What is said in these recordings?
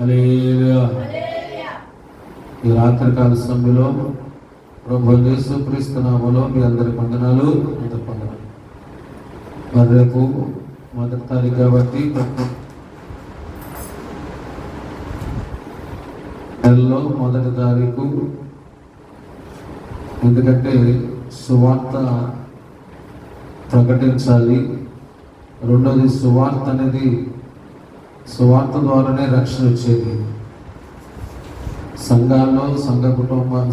హల్లెలూయా. ఈ రాత్రికాల సమయంలో ప్రభు యేసుక్రీస్తు నామములో మీ అందరి వందనాలు. మరి రేపు 1వ తారీఖు కాబట్టి నెలలో 1వ తారీఖు, ఎందుకంటే సువార్త ప్రకటించాలి. రెండోది, సువార్త అనేది సువార్త ద్వారానే రక్షణ వచ్చేది. సంఘాల్లో,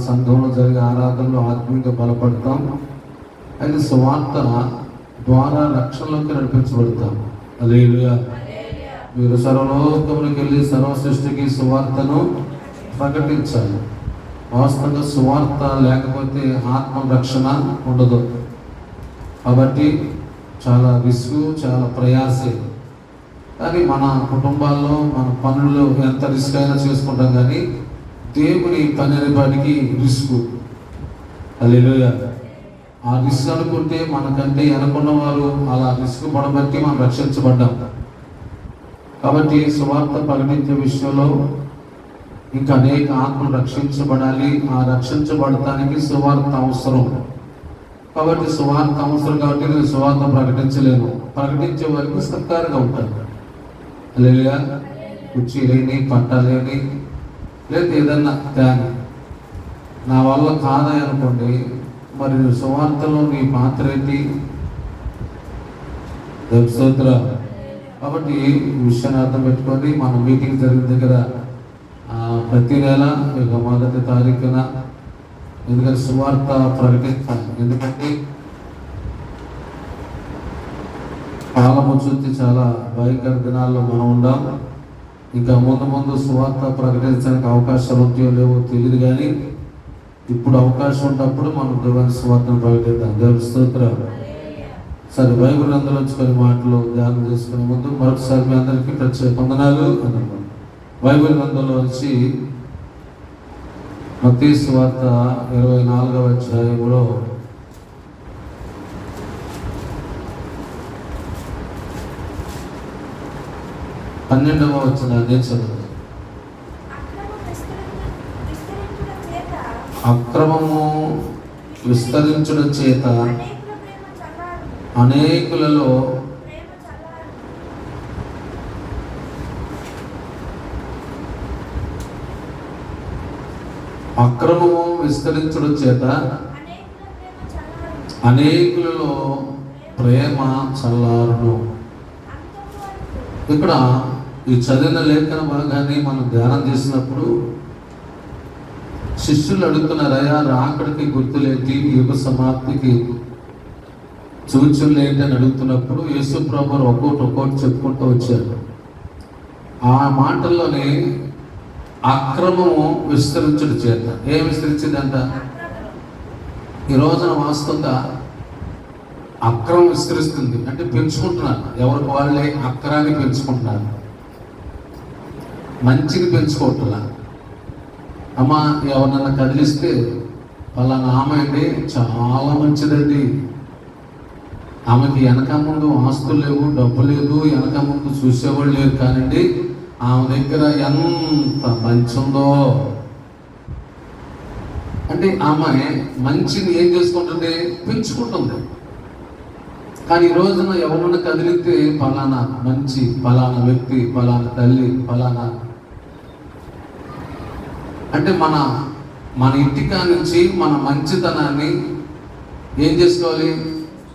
సంఘంలో జరిగే ఆరాధనలో ఆత్మీయంగా బలపడతాం. అయితే సువార్త ద్వారా రక్షణలోకి నడిపించబడతాం. హల్లెలూయా. మీరు సర్వలోకములకు వెళ్ళి సర్వ సృష్టికి సువార్తను ప్రకటించాలి. వాస్తవంగా సువార్త లేకపోతే ఆత్మ రక్షణ ఉండదు. కాబట్టి చాలా రిస్క్, చాలా ప్రయాసే. కానీ మన కుటుంబాల్లో, మన పనుల్లో ఎంత రిస్క్ అయినా చేసుకుంటాం, కానీ దేవుని పని అనేపాటికి రిస్క్. హల్లెలూయా. ఆ రిస్క్ అనుకుంటే మనకంటే వెనకున్న వారు అలా రిస్క్ పడబట్టి మనం రక్షించబడ్డాం. కాబట్టి సువార్త ప్రకటించే విషయంలో ఇంకా అనేక ఆత్మలు రక్షించబడాలి. ఆ రక్షించబడటానికి సువార్త అవసరం. కాబట్టి సువార్త అవసరం కాబట్టి నేను సువార్త ప్రకటించలేను. ప్రకటించే వరకు సత్కారంగా ఉంటాను. హల్లెలూయా. కుర్చీ లేని, పట్ట లేని, లేదా ఏదన్నా దాని నా వల్ల కాదని అనుకోండి, మరి సువార్తలో నీ పాత్ర ఏంటి? స్తోత్రం. కాబట్టి ఈ విషయాన్ని అర్థం పెట్టుకొని మన మీటింగ్ జరిగిన దగ్గర ప్రతి నెల 1వ తారీఖున ఎందుకంటే సువార్త ప్రకటిస్తాను. ఎందుకంటే కాలము చూసి చాలా భయంకర దినాల్లో మనం ఉన్నాం. ఇంకా ముందు సువార్త ప్రకటించడానికి అవకాశాలు ఉంటాయో లేవో తెలియదు, కానీ ఇప్పుడు అవకాశం ఉన్నప్పుడు మనం దేవుని సువార్తను ప్రకటిద్దాం. దేవుని స్తోత్రం. సరే, బైబిల్ గ్రంథంలో కొన్ని మాటలు ధ్యానం చేసుకునే ముందు మరొకసారి మీ అందరికీ ప్రత్యేక వందనాలు అన్నాను. బైబిల్ గ్రంథంలో వచ్చి మత్తయి సువార్త 24వ అధ్యాయంలో 12వ వచనాన్ని చదువు. అక్రమము విస్తరించడం చేత అనేకులలో అక్రమము విస్తరించడం చేత అనేకులలో ప్రేమ చల్లారును. ఇక్కడ ఈ చదివిన లేఖన భాగాన్ని మనం ధ్యానం చేసినప్పుడు శిష్యులు అడుగుతున్నారయ్యా, రాకడికి గుర్తులేంటి, యుగ సమాప్తికి సూచనలు ఏంటి అని అడుగుతున్నప్పుడు యేసు ప్రభువు ఒక్కొక్కటి చెప్పుకుంటూ వచ్చారు. ఆ మాటల్లోనే అక్రమము విస్తరించడం చేత ఏం విస్తరించిందంట? ఈ రోజున వాస్తవంగా అక్రమం విస్తరిస్తుంది. అంటే పెంచుకుంటున్నారు, ఎవరికి వాళ్ళే అక్రాన్ని పెంచుకుంటున్నారు, మంచిని పెంచుకోవట్లా. అమ్మ ఎవరినన్నా కదిలిస్తే పలానా ఆమె అండి చాలా మంచిదండి, ఆమెకి వెనక ముందు ఆస్తులు లేవు, డబ్బు లేదు, వెనక ముందు చూసేవాళ్ళు లేరు, కానండి ఆమె దగ్గర ఎంత మంచి ఉందో. అంటే ఆమె మంచిని ఏం చేసుకుంటుంది? పెంచుకుంటుంది. కానీ ఈ రోజున ఎవరన్నా కదిలితే పలానా మంచి, పలానా వ్యక్తి, పలానా తల్లి, పలానా అంటే మన ఇంటికా నుంచి మన మంచితనాన్ని ఏం చేసుకోవాలి?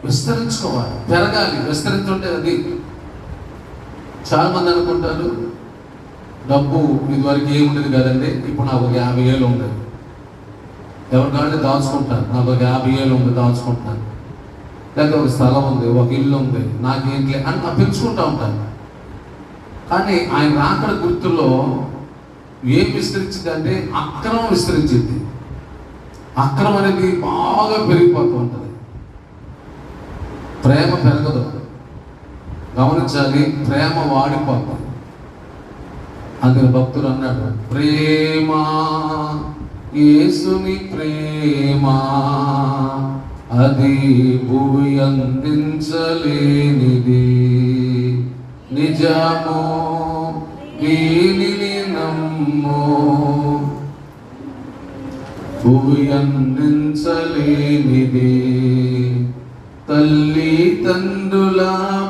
విస్తరించుకోవాలి, పెరగాలి. విస్తరించుంటే అది చాలా మంది అనుకుంటారు డబ్బు ఇదివరకు ఏముండేది కదండి, ఇప్పుడు నాకు ఒక 50,000 ఉంది. ఎవరికంటే దాచుకుంటారు, నాకు ఒక 50,000 ఉంది దాచుకుంటాను, లేకపోతే ఒక స్థలం ఉంది, ఒక ఇల్లు ఉంది, నాకేంటి అని పెంచుకుంటూ ఉంటాను. కానీ ఆయన రాకడ గుర్తుల్లో ఏం విస్తరించింది అంటే అక్రమం విస్తరించింది. అక్రమం అనేది బాగా పెరిగిపోతూ ఉంటుంది, ప్రేమ పెరగదు. గమనించాలి, ప్రేమ వాడిపోతుంది. అందుకే భక్తులు అన్నాడు, ప్రేమ యేసుని ప్రేమ అది భూమి అందించలేనిది, నిజము దీనిని నమ్ము, భూమి అందించలేనిది తల్లి తండ్రుల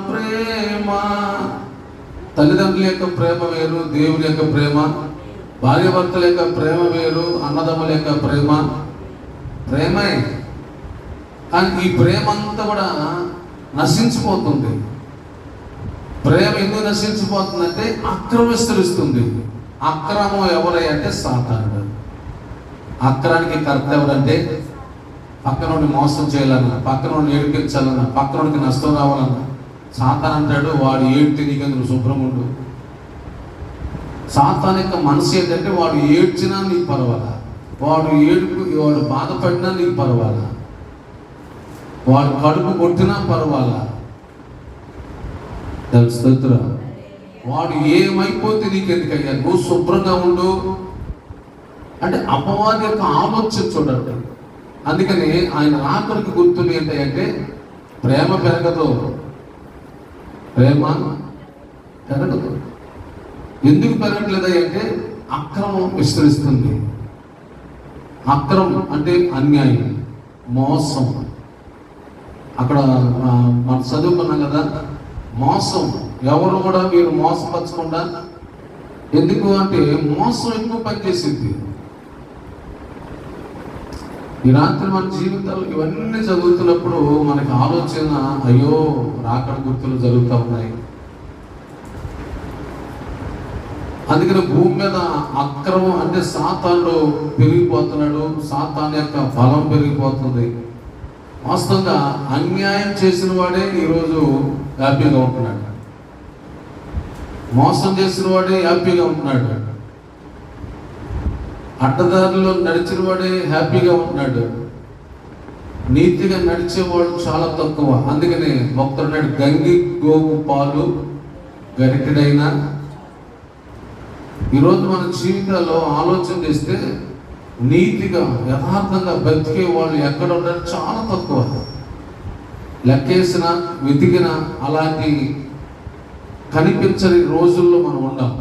ప్రేమ. తల్లిదండ్రుల యొక్క ప్రేమ వేరు, దేవుని యొక్క ప్రేమ. భార్యాభర్తల యొక్క ప్రేమ వేరు, అన్నదమ్ముల యొక్క ప్రేమ. ప్రేమే, కానీ ఈ ప్రేమ అంతా కూడా నశించిపోతుంది. ప్రేమ ఎందుకు నశించిపోతుందంటే అక్రమం విస్తరిస్తుంది. అక్రమం ఎవరై అంటే సాతానుడు. అక్రానికి కర్త ఎవరంటే పక్కనోడిని మోసం చేయాలన్నా, పక్కనోడిని ఏడిపించాలన్నా, పక్కనోడికి నష్టం రావాలన్నా సాతాను అంటాడు, వాడు ఏడ్చి నీకెందుకు శుభ్రం ఉండు. సాతాను యొక్క మనసు ఏంటంటే వాడు ఏడ్చినా నీకు పర్వాలా, వాడు బాధపడినా నీకు పర్వాలా, వాడు కడుపు కొట్టినా పర్వాలా. స్తోత్రం. వాడు ఏమైపోతే నీకెందుకయ్యా, నువ్వు శుభ్రంగా ఉండు అంటే అపవాది యొక్క ఆలోచన చూడండి. అందుకని ఆయన రాకడికి గుర్తులు ఏంటంటే ప్రేమ పెరగదు, ప్రేమ పెరగదు. ఎందుకు పెరగట్లేదా అంటే అక్రమం విస్తరిస్తుంది. అక్రమం అంటే అన్యాయం, మోసం. అక్కడ మనం చదువుకున్నాం కదా, మోసం. ఎవరు కూడా మీరు మోసపరచకుండా, ఎందుకు అంటే మోసం ఎక్కువ పనిచేసింది. ఈ రాత్రి మన జీవితాలు ఇవన్నీ చదువుతున్నప్పుడు మనకి ఆలోచన, అయ్యో రాకడ గుర్తులు జరుగుతూ ఉన్నాయి. అందుకని భూమి మీద అక్రమం అంటే సాతానుడు పెరిగిపోతున్నాడు, సాతాను యొక్క బలం పెరిగిపోతుంది. వాస్తవంగా అన్యాయం చేసిన వాడే ఈరోజు హ్యాపీగా ఉంటున్నాడు, మోసం చేసిన వాడే హ్యాపీగా ఉంటున్నాడు, అడ్డదారిలో నడిచిన వాడే హ్యాపీగా ఉంటున్నాడు, నీతిగా నడిచేవాడు చాలా తక్కువ. అందుకని భక్తుడు గంగి గోవు పాలు గరిటెడైనా. ఈరోజు మన జీవితాల్లో ఆలోచన చేస్తే నీతిగా యథార్థంగా బ్రతికే వాళ్ళు ఎక్కడ ఉంటారు చాలా తక్కువ. లెక్కేసిన వెతికిన అలాంటి కనిపించని రోజుల్లో మనం ఉన్నాం.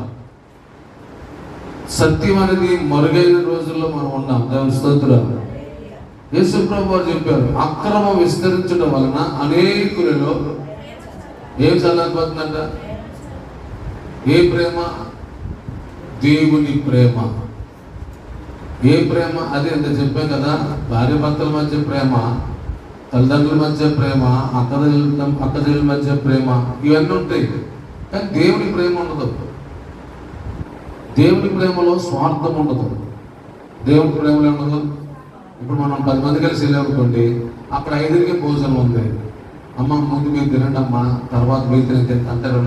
సత్యం అనేది మరుగైన రోజుల్లో మనం ఉన్నాం. దేవుని స్తోత్రం. యేసు ప్రభువు వారు చెప్పారు, అక్రమం విస్తరించడం వలన అనేకులలో ఏం చల్లారిపోతుందంట? ఏ ప్రేమ? దేవుని ప్రేమ. ఏ ప్రేమ? అదే ఎంత చెప్పాం కదా, భార్య భర్తల మధ్య ప్రేమ, తల్లిదండ్రుల మధ్య ప్రేమ, అక్కచెల్లెల మధ్య ప్రేమ, ఇవన్నీ ఉంటాయి. కానీ దేవుని ప్రేమ ఉండదు. దేవుని ప్రేమలో స్వార్థం ఉండదు. దేవుని ప్రేమలో ఉండదు. ఇప్పుడు మనం 10 మంది కలిసి వెళ్ళామనుకోండి, అక్కడ 5కే భోజనం ఉంది. అమ్మ ముందు మీరు తినండి అమ్మ, తర్వాత మీరు తినండి అంటారు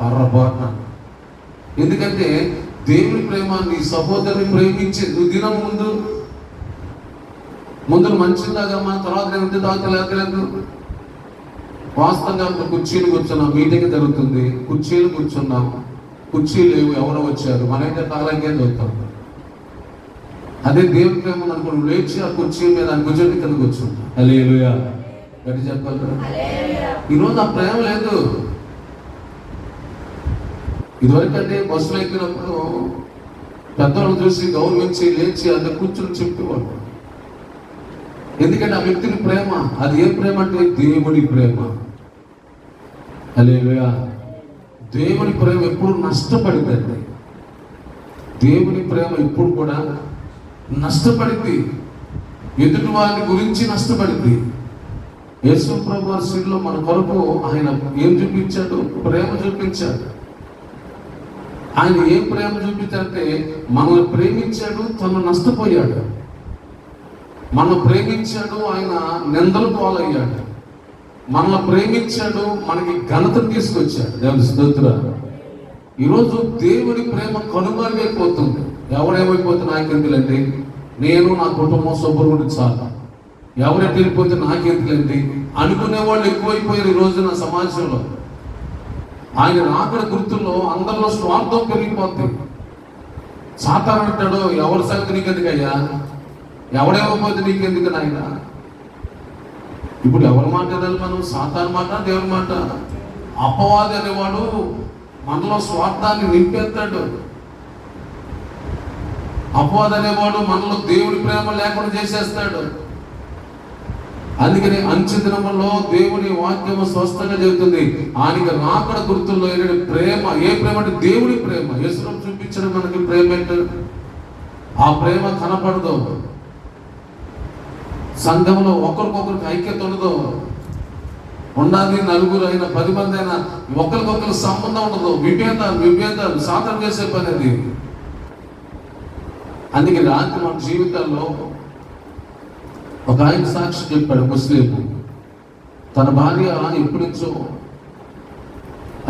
పర్రపోట. ఎందుకంటే దేవుని ప్రేమ నీ సహోదరుని ప్రేమించి నువ్వు తినము ముందు మంచిలాగమ్మా, తర్వాత నేను తాగలేదు. వాస్తవంగా కుర్చీలు కూర్చున్నాం, మీటింగ్ జరుగుతుంది, కుర్చీలు కూర్చున్నాం, కుర్చీలు లేవు, ఎవరో వచ్చారు, మనైతే తాళంకే చదువుతాం. అదే దేవుని ప్రేమ అనుకుని లేచి ఆ కుర్చీ మీద కూర్చొని కింద కూర్చుంటాం. హల్లెలూయా గట్టి చెప్పాలి. ఈరోజు ఆ ప్రేమ లేదు. ఇదివరకంటే బస్సులో ఎక్కినప్పుడు పెద్దవాళ్ళు చూసి గౌరవించి లేచి అంత కూర్చొని చెప్పేవాడు. ఎందుకంటే ఆ వ్యక్తిని ప్రేమ. అది ఏ ప్రేమ అంటే దేవుడి ప్రేమ. హల్లెలూయా. దేవుని ప్రేమ ఎప్పుడు నష్టపడిందండి. దేవుని ప్రేమ ఎప్పుడు కూడా నష్టపడింది, ఎదుటి వారిని గురించి నష్టపడింది. యేసు ప్రభు వారి శిలువలో మన కొరకు ఆయన ఏం చూపించాడు? ప్రేమ చూపించాడు. ఆయన ఏం ప్రేమ చూపించాడంటే మనల్ని ప్రేమించాడు, తను నష్టపోయాడు. మనల్ని ప్రేమించాడు, ఆయన నిందలు పాలయ్యాడు. మనల్ని ప్రేమించాడు, మనకి ఘనతను తీసుకొచ్చాడు. దేవుని స్తోత్రం. ఈరోజు దేవుని ప్రేమ కనుమరుగైపోతుంది. ఎవరేమైపోతే నాకెందులండి, నేను నా కుటుంబం శుభ్రుడు చాలు, ఎవరెట్టి వెళ్ళిపోతే నాకెందులండి అనుకునే వాళ్ళు ఎక్కువైపోయారు ఈరోజు నా సమాజంలో. ఆయన రాకడ గుర్తుల్లో అందరిలో స్వార్థం పెరిగిపోతుంది. సాతాను అంటాడు, ఎవరి సంగతి నీకెందుకయ్యా, ఎవడేమైపోతే నీకెందుకు నాయన. ఇప్పుడు ఎవరి మాట వినాలి మనం? సాతాను మాట, దేవుని మాట? అపవాది అనేవాడు మనలో స్వార్థాన్ని నింపేస్తాడు. అపవాది అనేవాడు మనలో దేవుడి ప్రేమ లేకుండా చేసేస్తాడు. అందుకని అంచె దినములో దేవుని వాక్యము స్పష్టంగా చెబుతుంది, ఆయనకి రాకడ గుర్తుల్లో ప్రేమ. ఏ ప్రేమ అంటే దేవుడి ప్రేమ. యేసును చూపించడం మనకి ప్రేమ ఏంటో ఆ ప్రేమ కనపడదు. సంఘంలో ఒకరికొకరికి ఐక్యత ఉండదు. ఉండాలి, నలుగురు అయినా 10 మంది అయినా ఒకరికొకరు సంబంధం ఉండదు. విభేదాలు సాధన చేసే పని అది. అందుకే రాత్రి మన జీవితాల్లో ఒక ఆయన సాక్షి చెప్పాడు. ముస్లిం తన భార్య ఎప్పటి నుంచో,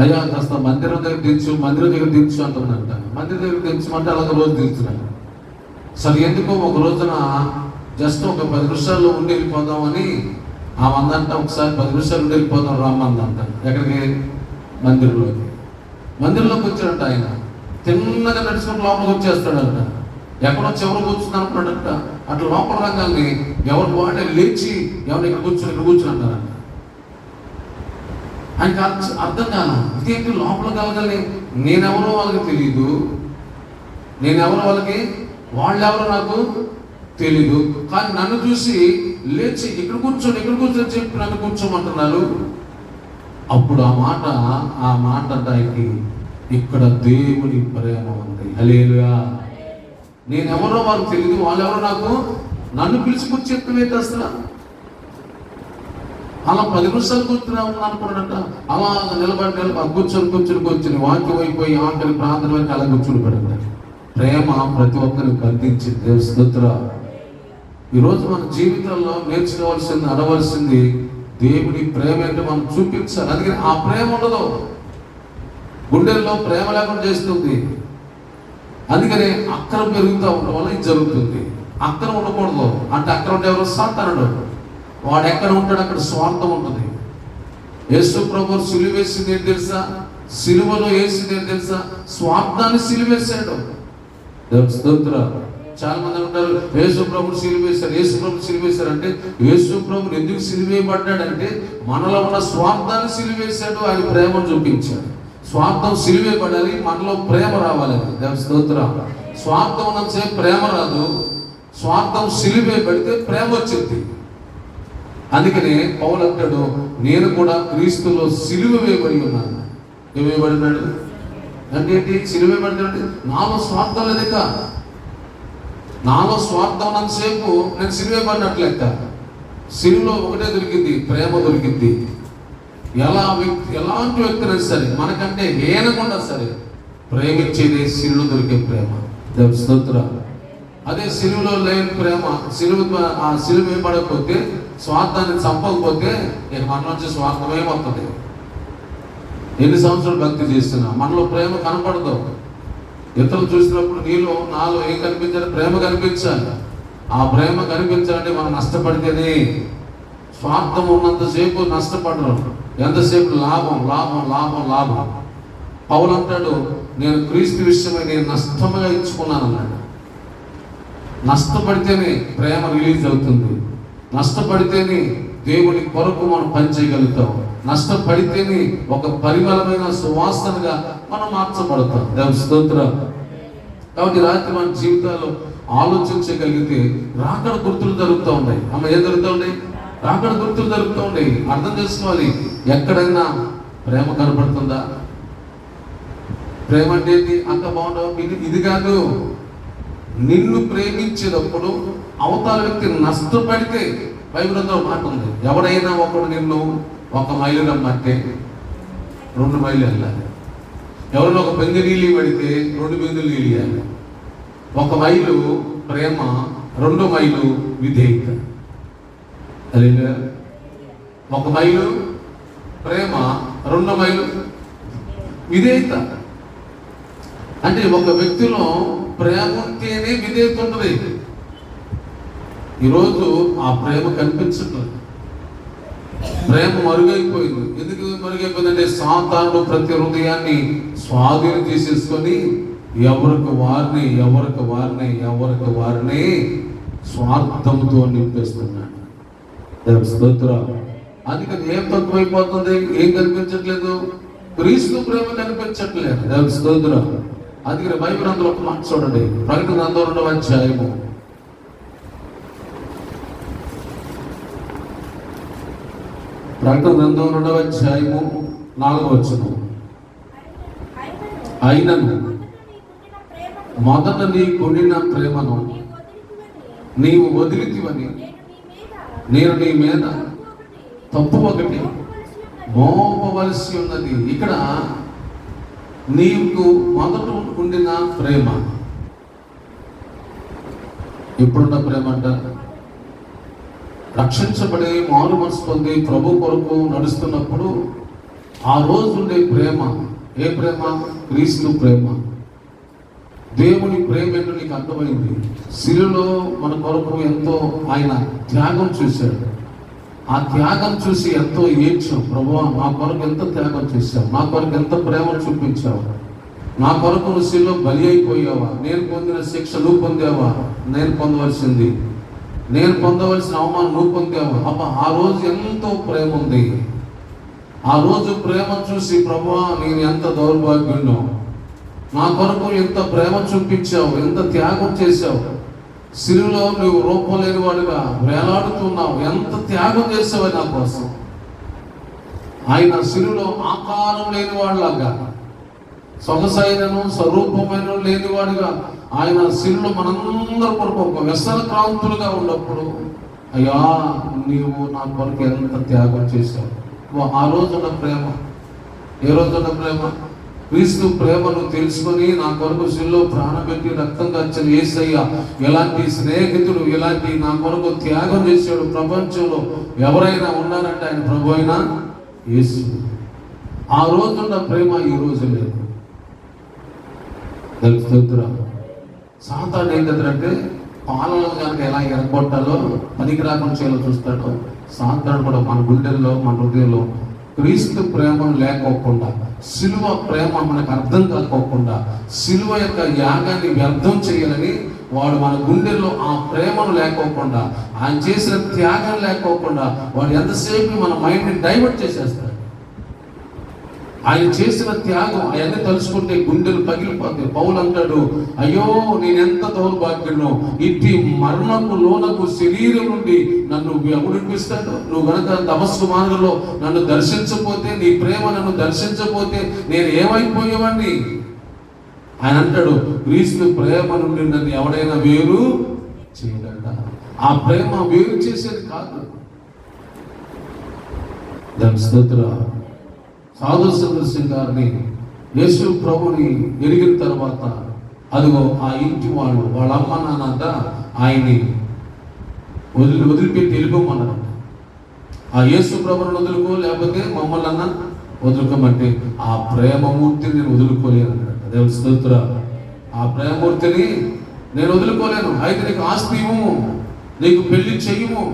అయ్యా కాస్త మందిరం దగ్గర దించు అంటున్నట్ట. మందిరం దగ్గర దించమంటే అలాగే రోజు దించున్నాడు. సరే ఎందుకో ఒక రోజున జస్ట్ ఒక 10 నిమిషాల్లో ఉండి వెళ్ళిపోదామని ఆ మందంట, ఒకసారి 10 నిమిషాలు ఉండి వెళ్ళిపోదాం రామ్మందంట. ఎక్కడికి? మందిరంలోకి వచ్చాడంట. ఆయన తిన్నగా నడుచుకుంటూ లోపలికి వచ్చేస్తాడంట. ఎక్కడో చివరి కూర్చుని అనుకున్నాడంట. అట్లా లోపల రంగాల్ని ఎవరు వాడే లేచి ఎవరు ఇక్కడ కూర్చుని అంటారంట. ఆయనకి అర్థం కాదు, ఇదేంటి లోపల కలగాలి, నేనెవరో వాళ్ళకి తెలియదు, వాళ్ళెవరో నాకు తెలీదు, కానీ నన్ను చూసి లేచి ఇక్కడ కూర్చొని చెప్పి నన్ను కూర్చోమంటున్నారు. అప్పుడు ఆ మాట ఆయనకి, ఇక్కడ దేవుని ప్రేమ ఉంది. హల్లెలూయా. నేనెవరో వాళ్ళకి తెలియదు, వాళ్ళెవరో నన్ను పిలిచి కూర్చొని అసలు అలా 10 నిమిషాలు కూర్చున్నా అనుకున్నాడంట. అలా నిలబడి కూర్చొని వాక్యం అయిపోయి ఆఖరి ప్రార్థన వరకు అలా కూర్చుని పెడతాడు. ప్రేమ ప్రతి ఒక్కరిని బంధించింది. దేవుని స్తోత్రం. ఈరోజు మన జీవితంలో నేర్చుకోవాల్సింది, అడవలసింది దేవుడి ప్రేమ ఏంటో మనం చూపించాలి. అందుకని ఆ ప్రేమ ఉండదు, గుండెల్లో ప్రేమ లేకుండా చేస్తుంది. అందుకని అక్రమం పెరుగుతూ ఉండడం వల్ల ఇది జరుగుతుంది. అక్రమం ఉండకూడదు. అంటే అక్రమం అంటే ఎవరు? సాతానుడు. వాడు ఎక్కడ ఉంటాడు అక్కడ స్వార్థం ఉంటుంది. యేసు ప్రభువు సిలువ వేసింది ఏంటి తెలుసా? సిలువలో వేసింది ఏంటి తెలుసా? స్వార్థాన్ని సిలువేశాడు. స్తోత్రం. చాలా మంది ఉంటారు, యేసు ప్రభువు సిలువేశారు అంటే యేసు ప్రభువు ఎందుకు సిలువేయబడ్డాడంటే మనలో ఉన్న స్వార్థాన్ని సిలువేశాడు, ఆయన ప్రేమను చూపించాడు. స్వార్థం సిలువేయబడాలి, మనలో ప్రేమ రావాలి. స్తోత్రం. స్వార్థం ఉన్నంతసేపు ప్రేమ రాదు, స్వార్థం సిలువేయబడితే ప్రేమ వచ్చింది. అందుకనే పౌలు అంటాడు, నేను కూడా క్రీస్తులో సిలువ వేయబడి ఉన్నాను. ఏమేయబడినాడు అంటే ఏంటి? సిలువ వేయబడినాడు. నాలో స్వార్థం లేదక, నాలో స్వార్థం ఉన్నంతసేపు నేను సిలువ వేయబడినట్లు లెక్క. సిలువలో ఒకటే దొరికింది, ప్రేమ దొరికింది. ఎలాంటి వ్యక్తిని సరే, మనకంటే హీనకుండా సరే ప్రేమించేది సిలువలో దొరికే ప్రేమ. స్తోత్రం. అదే సిలువలో లేని ప్రేమ, ఆ సిలువ వేయబడకపోతే, స్వార్థాన్ని చంపకపోతే ఇక మన నుంచి స్వార్థమే వస్తుంది. ఎన్ని సంవత్సరాలు భక్తి చేస్తున్నా మనలో ప్రేమ కనపడదు. ఇతరులు చూసినప్పుడు నాలో ఏం కనిపించాలి? ప్రేమ కనిపించాలి. ఆ ప్రేమ కనిపించాలంటే మనం నష్టపడితేనే. స్వార్థం ఉన్నంతసేపు నష్టపడరు, ఎంతసేపు లాభం. పౌలు అంటాడు, నేను క్రీస్తు విషయమై నేను నష్టంగా ఇచ్చుకున్నాను అన్నాడు. నష్టపడితేనే ప్రేమ రిలీజ్ అవుతుంది. నష్టపడితేనే దేవుని కొరకు మనం పనిచేయగలుగుతాం. నష్టపడితేనే ఒక పరిమళమైన సువాసనగా మనం మార్చబడతాం. దేవుని స్తోత్రం. కాబట్టి రాత్రి మన జీవితాల్లో ఆలోచించగలిగితే రాకడ గుర్తులు జరుగుతూ ఉన్నాయి. ఏం జరుగుతూ ఉన్నాయి? రాకడ గుర్తులు జరుగుతూ ఉన్నాయి. అర్థం చేసుకోవాలి. ఎక్కడైనా ప్రేమ కనపడుతుందా? ప్రేమ అంటే అంత బాగుండవు. ఇది కాదు. నిన్ను ప్రేమించేటప్పుడు అవతల వ్యక్తి నష్టపడితే, బైబిల్లో మాట ఉంది, ఎవడైనా ఒకడు నిన్ను 1 మైలు రమ్మంటే 2 మైలు వెళ్ళాలి. ఎవరైనా 1 బిందె నీళ్ళు పడితే 2 బిందెలు నీళ్ళు ఇవ్వాలి. 1 మైలు ప్రేమ, 2 మైలు విధేయత. అదే 1 మైలు ప్రేమ, 2 మైలు విధేయత. అంటే ఒక వ్యక్తిలో ప్రేమ ఉంటేనే విధేయత ఉంటుంది. ఈరోజు ఆ ప్రేమ కనిపించట్లేదు. ప్రేమ మరుగైపోయింది. ఎందుకు మరుగైపోయిందంటే సాతానుడు ప్రతి హృదయాన్ని స్వాధీనం చేసేసుకొని ఎవరికి వారిని స్వార్థంతో నింపేస్తున్నాడు. స్తోత్రం. అందుకని ఏం తక్కువైపోతుంది? ఏం కనిపించట్లేదు? క్రీస్తు ప్రేమ కనిపించట్లేదు. దేవుని స్తోత్రం. అందుకని బైబిల్ అందులో ఒక మాట చూడండి, ప్రకటన 2వ అధ్యాయము 4వ వచనం. అయినను మొదట నీ కొనిన ప్రేమను నీవు వదిలితివని నేను నీ మీద తప్పు ఒకటి మోపవలసి ఉన్నది. ఇక్కడ నీకు మొదట ఉండిన ప్రేమ, ఎప్పుడున్న ప్రేమ అంట? రక్షించబడి మారు మనసు పొంది ప్రభు కొరకు నడుస్తున్నప్పుడు ఆ రోజు ఉండే ప్రేమ. ఏ ప్రేమ? క్రీస్తు ప్రేమ. దేవుని ప్రేమ ఏంటో నీకు అర్థమైంది. శిలువలో మన కొరకు ఎంతో ఆయన త్యాగం చూశాడు. ఆ త్యాగం చూసి ఎంతో ఏడ్చాం. ప్రభువా, నా కొరకు ఎంత త్యాగం చేశావు, నా కొరకు ఎంత ప్రేమ చూపించావు, నా కొరకు నువ్వు శిలువలో బలి అయిపోయావా, నేను పొందిన శిక్ష నువ్వు పొందావా, నేను పొందవలసిన అవమానం నువ్వు పొందావా. అబ్బా, ఆ రోజు ఎంతో ప్రేమ ఉంది. ఆ రోజు ప్రేమ చూసి ప్రభువా, నేను ఎంత దౌర్భాగ్యున్నో, నా కొరకు ఎంత ప్రేమ చూపించావు, ఎంత త్యాగం చేశావు, శిలువలో నువ్వు రూపం లేని వాడుగా వేలాడుతున్నావు, ఎంత త్యాగం చేసావు నా కోసం. ఆయన శిలువలో ఆకారం లేని వాడులాగా, సొగసైనను స్వరూపమైన లేనివాడుగా ఆయన శిలువలో మనందరి కొరకు ఒక వ్యసనక్రాంతులుగా ఉన్నప్పుడు, అయ్యా నీవు నా కొరకు ఎంత త్యాగం చేశావు. ఆ రోజున్న ప్రేమ. ఏ రోజున్న ప్రేమ? క్రీస్తు ప్రేమను తెలుసుకొని నా కొరకు శిలువలో ప్రాణం పెట్టి రక్తం కార్చిన యేసయ్య ఎలాంటి స్నేహితుడు, ఎలాంటి నా కొరకు త్యాగం చేశాడు. ప్రపంచంలో ఎవరైనా ఉన్నారంటే ఆయన ప్రభు అయినా యేసు. ఆ రోజున్న ప్రేమ ఈ రోజు లేదు. సాతాను ఏం కదంటే పాలలో కనుక ఎలా ఎరగొట్టాలో, పనికి రాకుండా చేయాలో చూస్తాడో, సాతాను కూడా మన గుండెల్లో మన హృదయంలో క్రీస్తు ప్రేమను లేకోకుండా, శిలువ ప్రేమ మనకు అర్థం కాకోకుండా, శిలువ యొక్క యాగాన్ని వ్యర్థం చేయాలని వాడు మన గుండెల్లో ఆ ప్రేమను లేకోకుండా, ఆయన చేసిన త్యాగం లేకోకుండా వాడు ఎంతసేపు మన మైండ్ని డైవర్ట్ చేసేస్తాడు. ఆయన చేసిన త్యాగం అవన్నీ తలుచుకుంటే గుండెలు పగిలిపోతాయి. పౌలు అంటాడు, అయ్యో నేనెంత దౌర్భాగ్యునో, ఇట్టి మరణపు లోనకు శరీరం నుండి నన్ను ఎవడిపిస్తాడు. నువ్వు గనక దమస్కు మార్గంలో నన్ను దర్శించకపోతే, నీ ప్రేమ నన్ను దర్శించకపోతే నేను ఏమైపోయేవాడిని. ఆయన అంటాడు, క్రీస్తు ప్రేమ నుండి నన్ను ఎవడైనా వేరు చేయగలడా? ఆ ప్రేమ వేరు చేసేది కాదు. దాని స్తోత్రం. సాధు సుందర్ గారిని యేసు ప్రభుని ఎరిగిన తర్వాత, అదిగో ఆ ఇంటి వాళ్ళు, వాళ్ళ అమ్మ నాన్న ఆయన్ని వదిలిపెట్టి వెళ్ళిపోమన్నారంట. ఆ యేసు ప్రభుని వదులుకో, లేకపోతే మమ్మల్ని అన్న వదులుకోమంటే ఆ ప్రేమమూర్తిని నేను వదులుకోలేను. దేవుని స్తోత్రం. ఆ ప్రేమమూర్తిని నేను వదులుకోలేను. అయితే నీకు ఆస్తి ఇవ్వము, నీకు పెళ్లి చెయ్యము,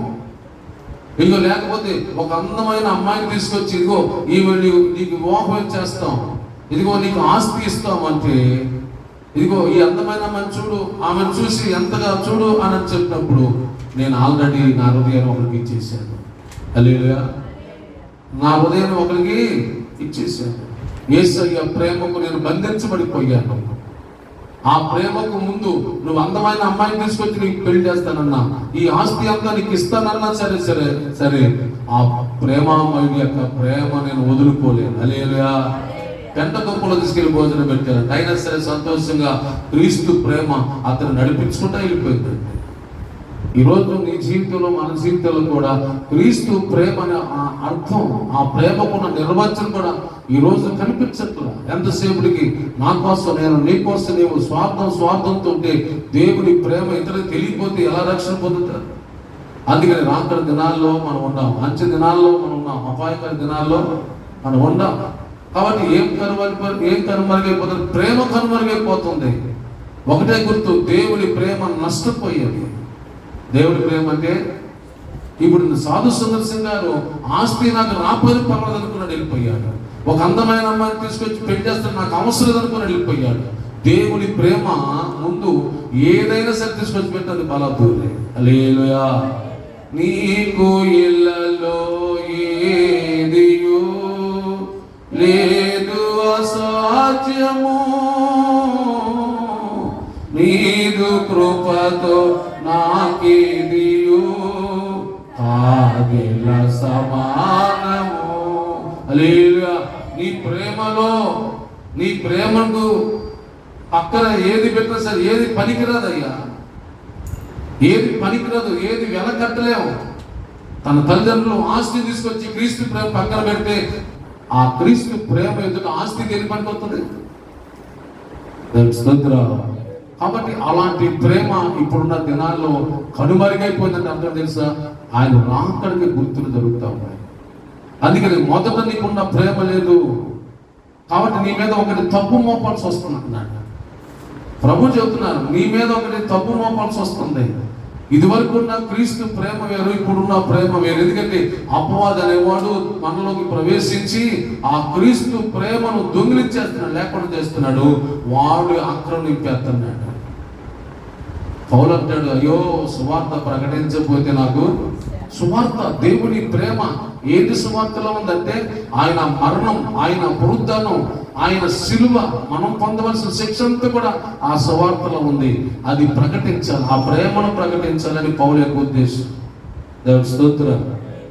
ఇదిగో లేకపోతే ఒక అందమైన అమ్మాయిని తీసుకొచ్చి ఇదిగో ఈమె నీకు వివాహం చేస్తాం, ఇదిగో నీకు ఆస్తి ఇస్తాం అంటే, ఇదిగో ఈ అందమైన అమ్మాయిని చూడు, ఆమెను చూసి ఎంతగా చూడు అని చెప్పినప్పుడు నేను ఆల్రెడీ నా హృదయాన్ని ఒకరికి ఇచ్చేసాను. హల్లెలూయా. నా హృదయాన్ని ఒకరికి ఇచ్చేసాను. యేసయ్య ప్రేమకు నేను బంధించబడిపోయాను. ఆ ప్రేమకు ముందు నువ్వు అందమైన అమ్మాయిని తీసుకొచ్చి నీకు పెళ్లి చేస్తానన్నా, ఈ ఆస్తి అంతా నీకు ఇస్తానన్నా సరే సరే సరే, ఆ ప్రేమామయుడి యొక్క ప్రేమ నేను వదులుకోలేను. హల్లెలూయా. పెంట గొప్పలో తీసుకెళ్లి భోజనం పెట్టాను. అయినా సరే సంతోషంగా క్రీస్తు ప్రేమ అతను నడిపించుకుంటా వెళ్ళిపోయింది. ఈరోజు నీ జీవితంలో, మన జీవితంలో కూడా క్రీస్తు ప్రేమ అనే అర్థం, ఆ ప్రేమకున్న నిర్వచనం కూడా ఈరోజు కనిపించట్లా. ఎంతసేపుడికి నా కోసం నేను, నీ కోసం నీవు, స్వార్థంతో ఉంటే దేవుని ప్రేమ ఇతరులకు తెలియకపోతే ఎలా రక్షణ పొందుతారు? అందుకని రాత్రి దినాల్లో మనం ఉన్నాం, మంచి దినాల్లో మనం ఉన్నాం, అపాయకర దినాల్లో మనం ఉన్నాం. కాబట్టి ఏం కనుమరుగైపోతుంది? ప్రేమ కనుమరుగైపోతుంది. ఒకటే గుర్తు, దేవుని ప్రేమ నష్టపోయేది. దేవుడి ప్రేమ అంటే, ఇప్పుడు సాధు సుందర్ గారు ఆస్తి నాకు రాపోయి పర్వాలేదు అనుకున్నాడు, వెళ్ళిపోయాడు. ఒక అందమైన అమ్మాయిని తీసుకొచ్చి పెళ్లి చేస్తాడు, నాకు అవసరం అనుకుని వెళ్ళిపోయాడు. దేవుని ప్రేమ ముందు ఏదైనా సరే తీసుకొచ్చి పెట్టదు బలదూరే. హల్లెలూయా. నీకు ఇళ్ళలో ఏదియు లేదు రాజ్యము నీదు కృపతో నాకిదియు ఆగిల సమానము. హల్లెలూయా. నీ ప్రేమలో, నీ ప్రేమకు అక్కడ ఏది పెట్టినా సరే ఏది పనికిరాదయ్యా, ఏది పనికిరాదు, ఏది వెనకట్టలేము. తన తల్లిదండ్రులు ఆస్తి తీసుకొచ్చి క్రీస్తు ప్రేమ పక్కన పెడితే ఆ క్రీస్తు ప్రేమ ఎదుట ఆస్తికి ఏది పనికొస్తుంది? కాబట్టి అలాంటి ప్రేమ ఇప్పుడున్న దినాల్లో కనుమరుగైపోయిందంటే అర్థం తెలుసా? ఆయన రాకడికి గుర్తులు జరుగుతూ ఉన్నాయి. అందుకని మొదట నీకున్న ప్రేమ లేదు కాబట్టి నీ మీద ఒకటి తప్పు మోపాల్సి వస్తుంది అన్నాడు ప్రభు. చెబుతున్నారు, నీ మీద ఒకటి తప్పు మోపాల్సి వస్తుంది. ఇదివరకు ఉన్న క్రీస్తు ప్రేమ వేరు, ఇప్పుడున్న ప్రేమ వేరు. ఎందుకంటే అపవాది అనేవాడు మనలోకి ప్రవేశించి ఆ క్రీస్తు ప్రేమను దొంగిలించేస్తున్నాడు, లేకుండా చేస్తున్నాడు. వాడు ఆక్రమింపేస్తున్నాడు. పౌలు అంటాడు, అయ్యో సువార్త ప్రకటించకపోతే నాకు సువార్త, దేవుని ప్రేమ ఏది సువార్తలో ఉందంటే ఆయన మరణం, ఆయన పునరుద్ధానం, ఆయన శిలువ, మనం పొందవలసిన శిక్ష అంతా కూడా ఆ సువార్తలో ఉంది. అది ప్రకటించాలి, ఆ ప్రేమను ప్రకటించాలని పౌలు యొక్క ఉద్దేశం. దేవుని స్తోత్రం.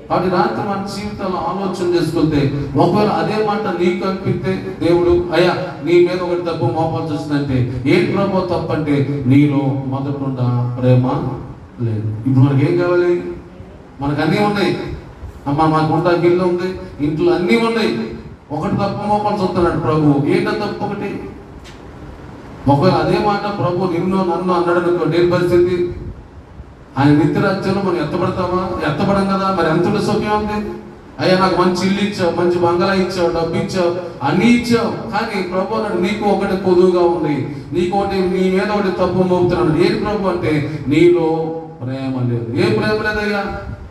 కాబట్టి రాత్రి మన జీవితంలో ఆలోచన చేసుకుంటే ఒకవేళ అదే మాట నీకు అనిపిస్తే దేవుడు అయ్యా నీ మీద ఒకటి తప్పు మోపాల్సి వచ్చిందంటే ఏంటి ప్రభు తప్పు అంటే నీలో మొదట ప్రేమ లేదు. ఇప్పుడు మనకి ఏం కావాలి? మనకు అన్నీ ఉన్నాయి. అమ్మ మాకు ఉంటా గిల్లు ఉంది, ఇంట్లో అన్నీ ఉన్నాయి. ఒకటి తప్పు మోపాల్సి వస్తున్నాడు ప్రభు. ఏంటో తప్పు ఒకటి? ఒకవేళ అదే మాట ప్రభు నిన్ను నన్ను అన్నాడు అనుకోండి, ఏం పరిస్థితి? ఆయన నిత్యరాజ్యంలో మనం ఎత్తపడతామా? ఎత్తపడం కదా. మరి ఎంత సౌఖ్యం ఉంది? అయ్యా నాకు మంచి ఇల్లు ఇచ్చావు, మంచి బంగాళా ఇచ్చావు, డబ్బు ఇచ్చావు, అన్నీ ఇచ్చావు. కానీ ప్రభు అన్నాడు నీకు ఒకటి కొదువుగా ఉంది, నీకు ఒకటి, నీ మీద ఒకటి తప్పు మోపుతున్నాడు. ఏంటి ప్రభు అంటే నీలో ప్రేమ లేదు. ఏ ప్రేమ లేదయ్యా?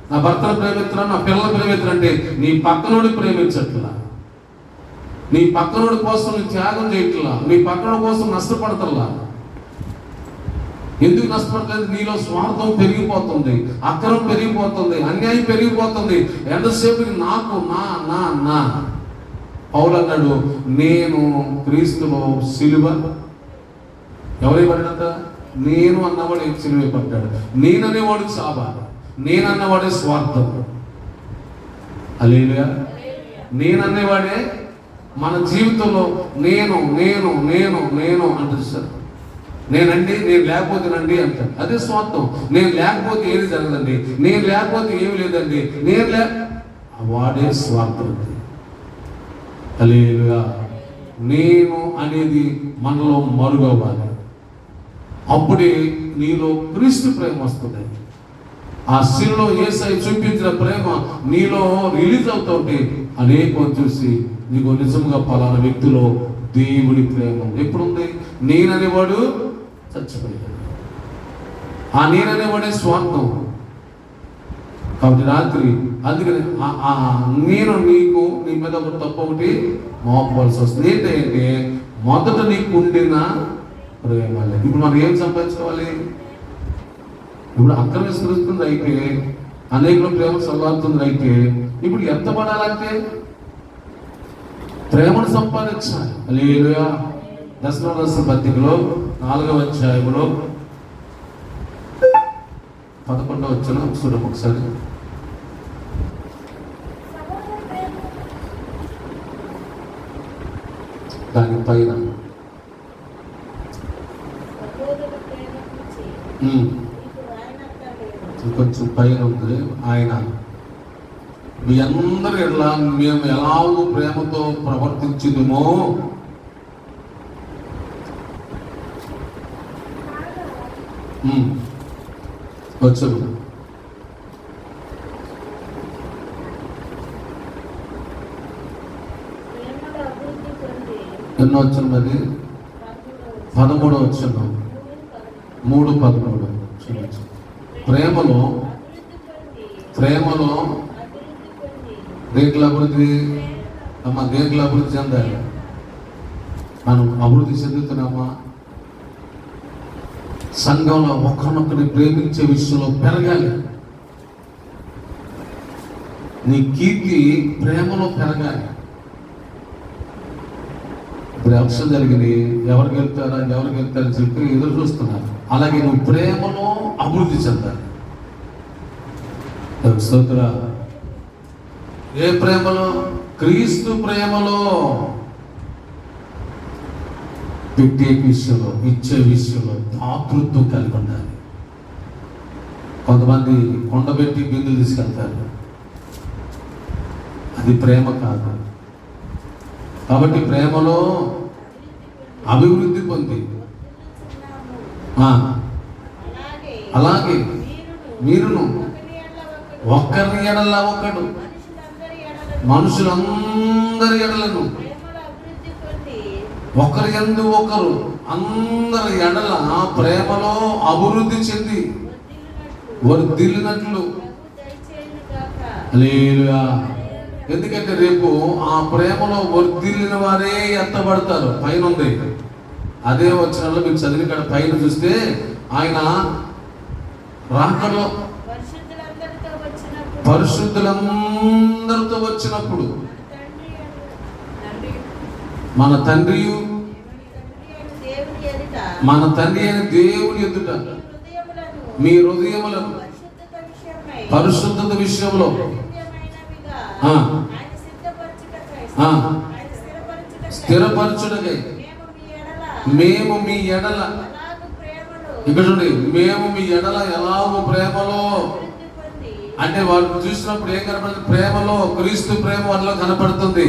నా భర్తను ప్రేమిస్తున్నాను, నా పిల్లలు ప్రేమిస్తున్నానంటే నీ పక్కనోడి ప్రేమించట్లా, నీ పక్కనోడి కోసం నీ త్యాగం చేయట్లా, నీ పక్కనోడి కోసం నష్టపడతల్లా. ఎందుకు నష్టపడలేదు? నీలో స్వార్థం పెరిగిపోతుంది, అక్రమం పెరిగిపోతుంది, అన్యాయం పెరిగిపోతుంది. ఎంతసేపు నాకు నా నా నా. పౌలు అన్నాడు, నేను క్రీస్తులో సిలువ ఎవరైపడ్డాట? నేను అన్నవాడు సిలువ పడ్డాడు. నేననేవాడు చావా, నేనన్నవాడే స్వార్థం. హల్లెలూయా. నేననేవాడే మన జీవితంలో నేను నేను నేను నేను అంటే సార్ నేనండి, నేను లేకపోతేనండి అంటాడు. అదే స్వార్థం. నేను లేకపోతే ఏది జరగదండి, నేను లేకపోతే ఏమి లేదండి, వాడే స్వార్థం. హల్లెలూయా. నేను అనేది మనలో మరుగవ్వాలి. అప్పుడే నీలో క్రీస్తు ప్రేమ వస్తుంది. ఆ శిలువలో యేసయ్య చూపించిన ప్రేమ నీలో రిలీజ్ అవుతుంటే అనేకం చూసి నీకు నిజంగా పలానా వ్యక్తిలో దేవుడి ప్రేమ ఎప్పుడుంది? నేననేవాడు చచ్చిపోయాడు. ఆ నేననేవాడే స్వార్థం. కాబట్టి రాత్రి అందుకని నేను నీకు నీ మీద ఒక తప్పు ఒకటి మోపవలసి వస్తుంది. ఏంటంటే మొదట నీకు ఉండిన ప్రేమ. ఇప్పుడు మనం ఏం సంపాదించుకోవాలి? ఇప్పుడు అక్రమిస్తుంది అయితే, అనేకుల ప్రేమ చల్లారుతుంది అయితే, ఇప్పుడు ఎంత పడాలంటే ప్రేమను సంపాదించాలి. హల్లెలూయా. దశలోక పత్రికలో 4వ అధ్యాయంలో 11వ వచనం చూడండి ఒకసారి. దాని పైన కొంచెం పైన ఉంది. ఆయన మీ అందరూ ఎలా మేము ఎలాగో ప్రేమతో ప్రవర్తించుదుమో వచ్చాము. ఎన్నో వచ్చాను మరి? 13వ వచ్చాను. 3:13. ప్రేమలో ప్రేమలో దేంట్లో అభివృద్ధి అమ్మ? దేంట్లో అభివృద్ధి చెందాలి? మనం అభివృద్ధి చెందుతున్నామా? సంఘంలో ఒకరినొకరిని ప్రేమించే విషయంలో పెరగాలి. నీ కీర్తి ప్రేమలో పెరగాలి. ఇప్పుడు ఎలక్షన్ జరిగింది, ఎవరికి వెళ్తారని చెప్పి ఎదురు చూస్తున్నారు. అలాగే నువ్వు ప్రేమలో అభివృద్ధి చెందాలి. స్తోత్ర. ఏ ప్రేమలో? క్రీస్తు ప్రేమలో. పెట్టే విషయంలో, ఇచ్చే విషయంలో దాతృత్వం కలిగి ఉండాలి. కొంతమంది కొండబెట్టి బిందులు తీసుకెళ్తారు, అది ప్రేమ కాదు. కాబట్టి ప్రేమలో అభివృద్ధి పొంది, అలాగే మీరును ఒక్కరి ఎడల ఒకడు, మనుషులందరి ఎడలను ఒకరి యందు ఒకరు అందరి ఎడల ప్రేమలో అభివృద్ధి చెంది వర్ధిల్లినట్లు. హల్లెలూయా. ఎందుకంటే రేపు ఆ ప్రేమలో వర్ధిల్లిన వారే ఎత్తబడతారు. పైన ఉంది అదే వచనంలో మీరు చదివి ఇక్కడ పైన చూస్తే ఆయన రాకలో పరిశుద్ధులందరితో వచ్చినప్పుడు మన తండ్రి అయిన దేవుని ఎదుట మీ హృదయములను పరిశుద్ధత విషయంలో స్థిరపరచుటకై మేము మీ ఎడల, ఇక్కడ చూడండి, మేము మీ ఎడల ఎలాగో ప్రేమలో, అంటే వాళ్ళు చూసినప్పుడు ఏం కనపడుతుంది? ప్రేమలో క్రీస్తు ప్రేమ వాళ్ళలో కనపడుతుంది.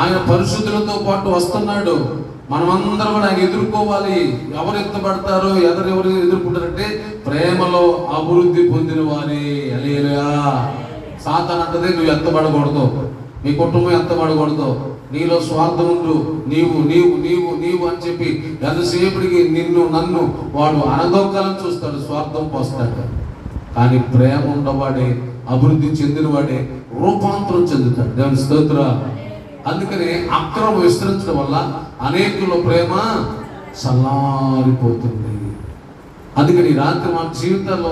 ఆయన పరిశుద్ధులతో పాటు వస్తున్నాడు. మనమందరం కూడా ఆయన ఎదుర్కోవాలి. ఎవరు ఎత్తబడతారు, ఎవరు ఎదుర్కొంటారంటే ప్రేమలో అభివృద్ధి పొందిన వారే. హల్లెలూయా. సాతాను అంటది నువ్వు ఎత్తబడకూడదు, నీ కుటుంబం ఎత్తబడకూడదు, నీలో స్వార్థం ఉండు, నీవు నీవు నీవు నీవు అని చెప్పి ఎంతసేపటికి నిన్ను నన్ను వాడు అనగొక్కాలని చూస్తాడు, స్వార్థం పోస్తాడు. కానీ ప్రేమ ఉన్నవాడే, అభివృద్ధి చెందినవాడే రూపాంతరం చెందుతాడు. దేవుని స్తోత్ర. అందుకని అక్రమం విస్తరించడం వల్ల అనేకుల ప్రేమ చల్లారిపోతుంది. అందుకని రాత్రి మన జీవితాల్లో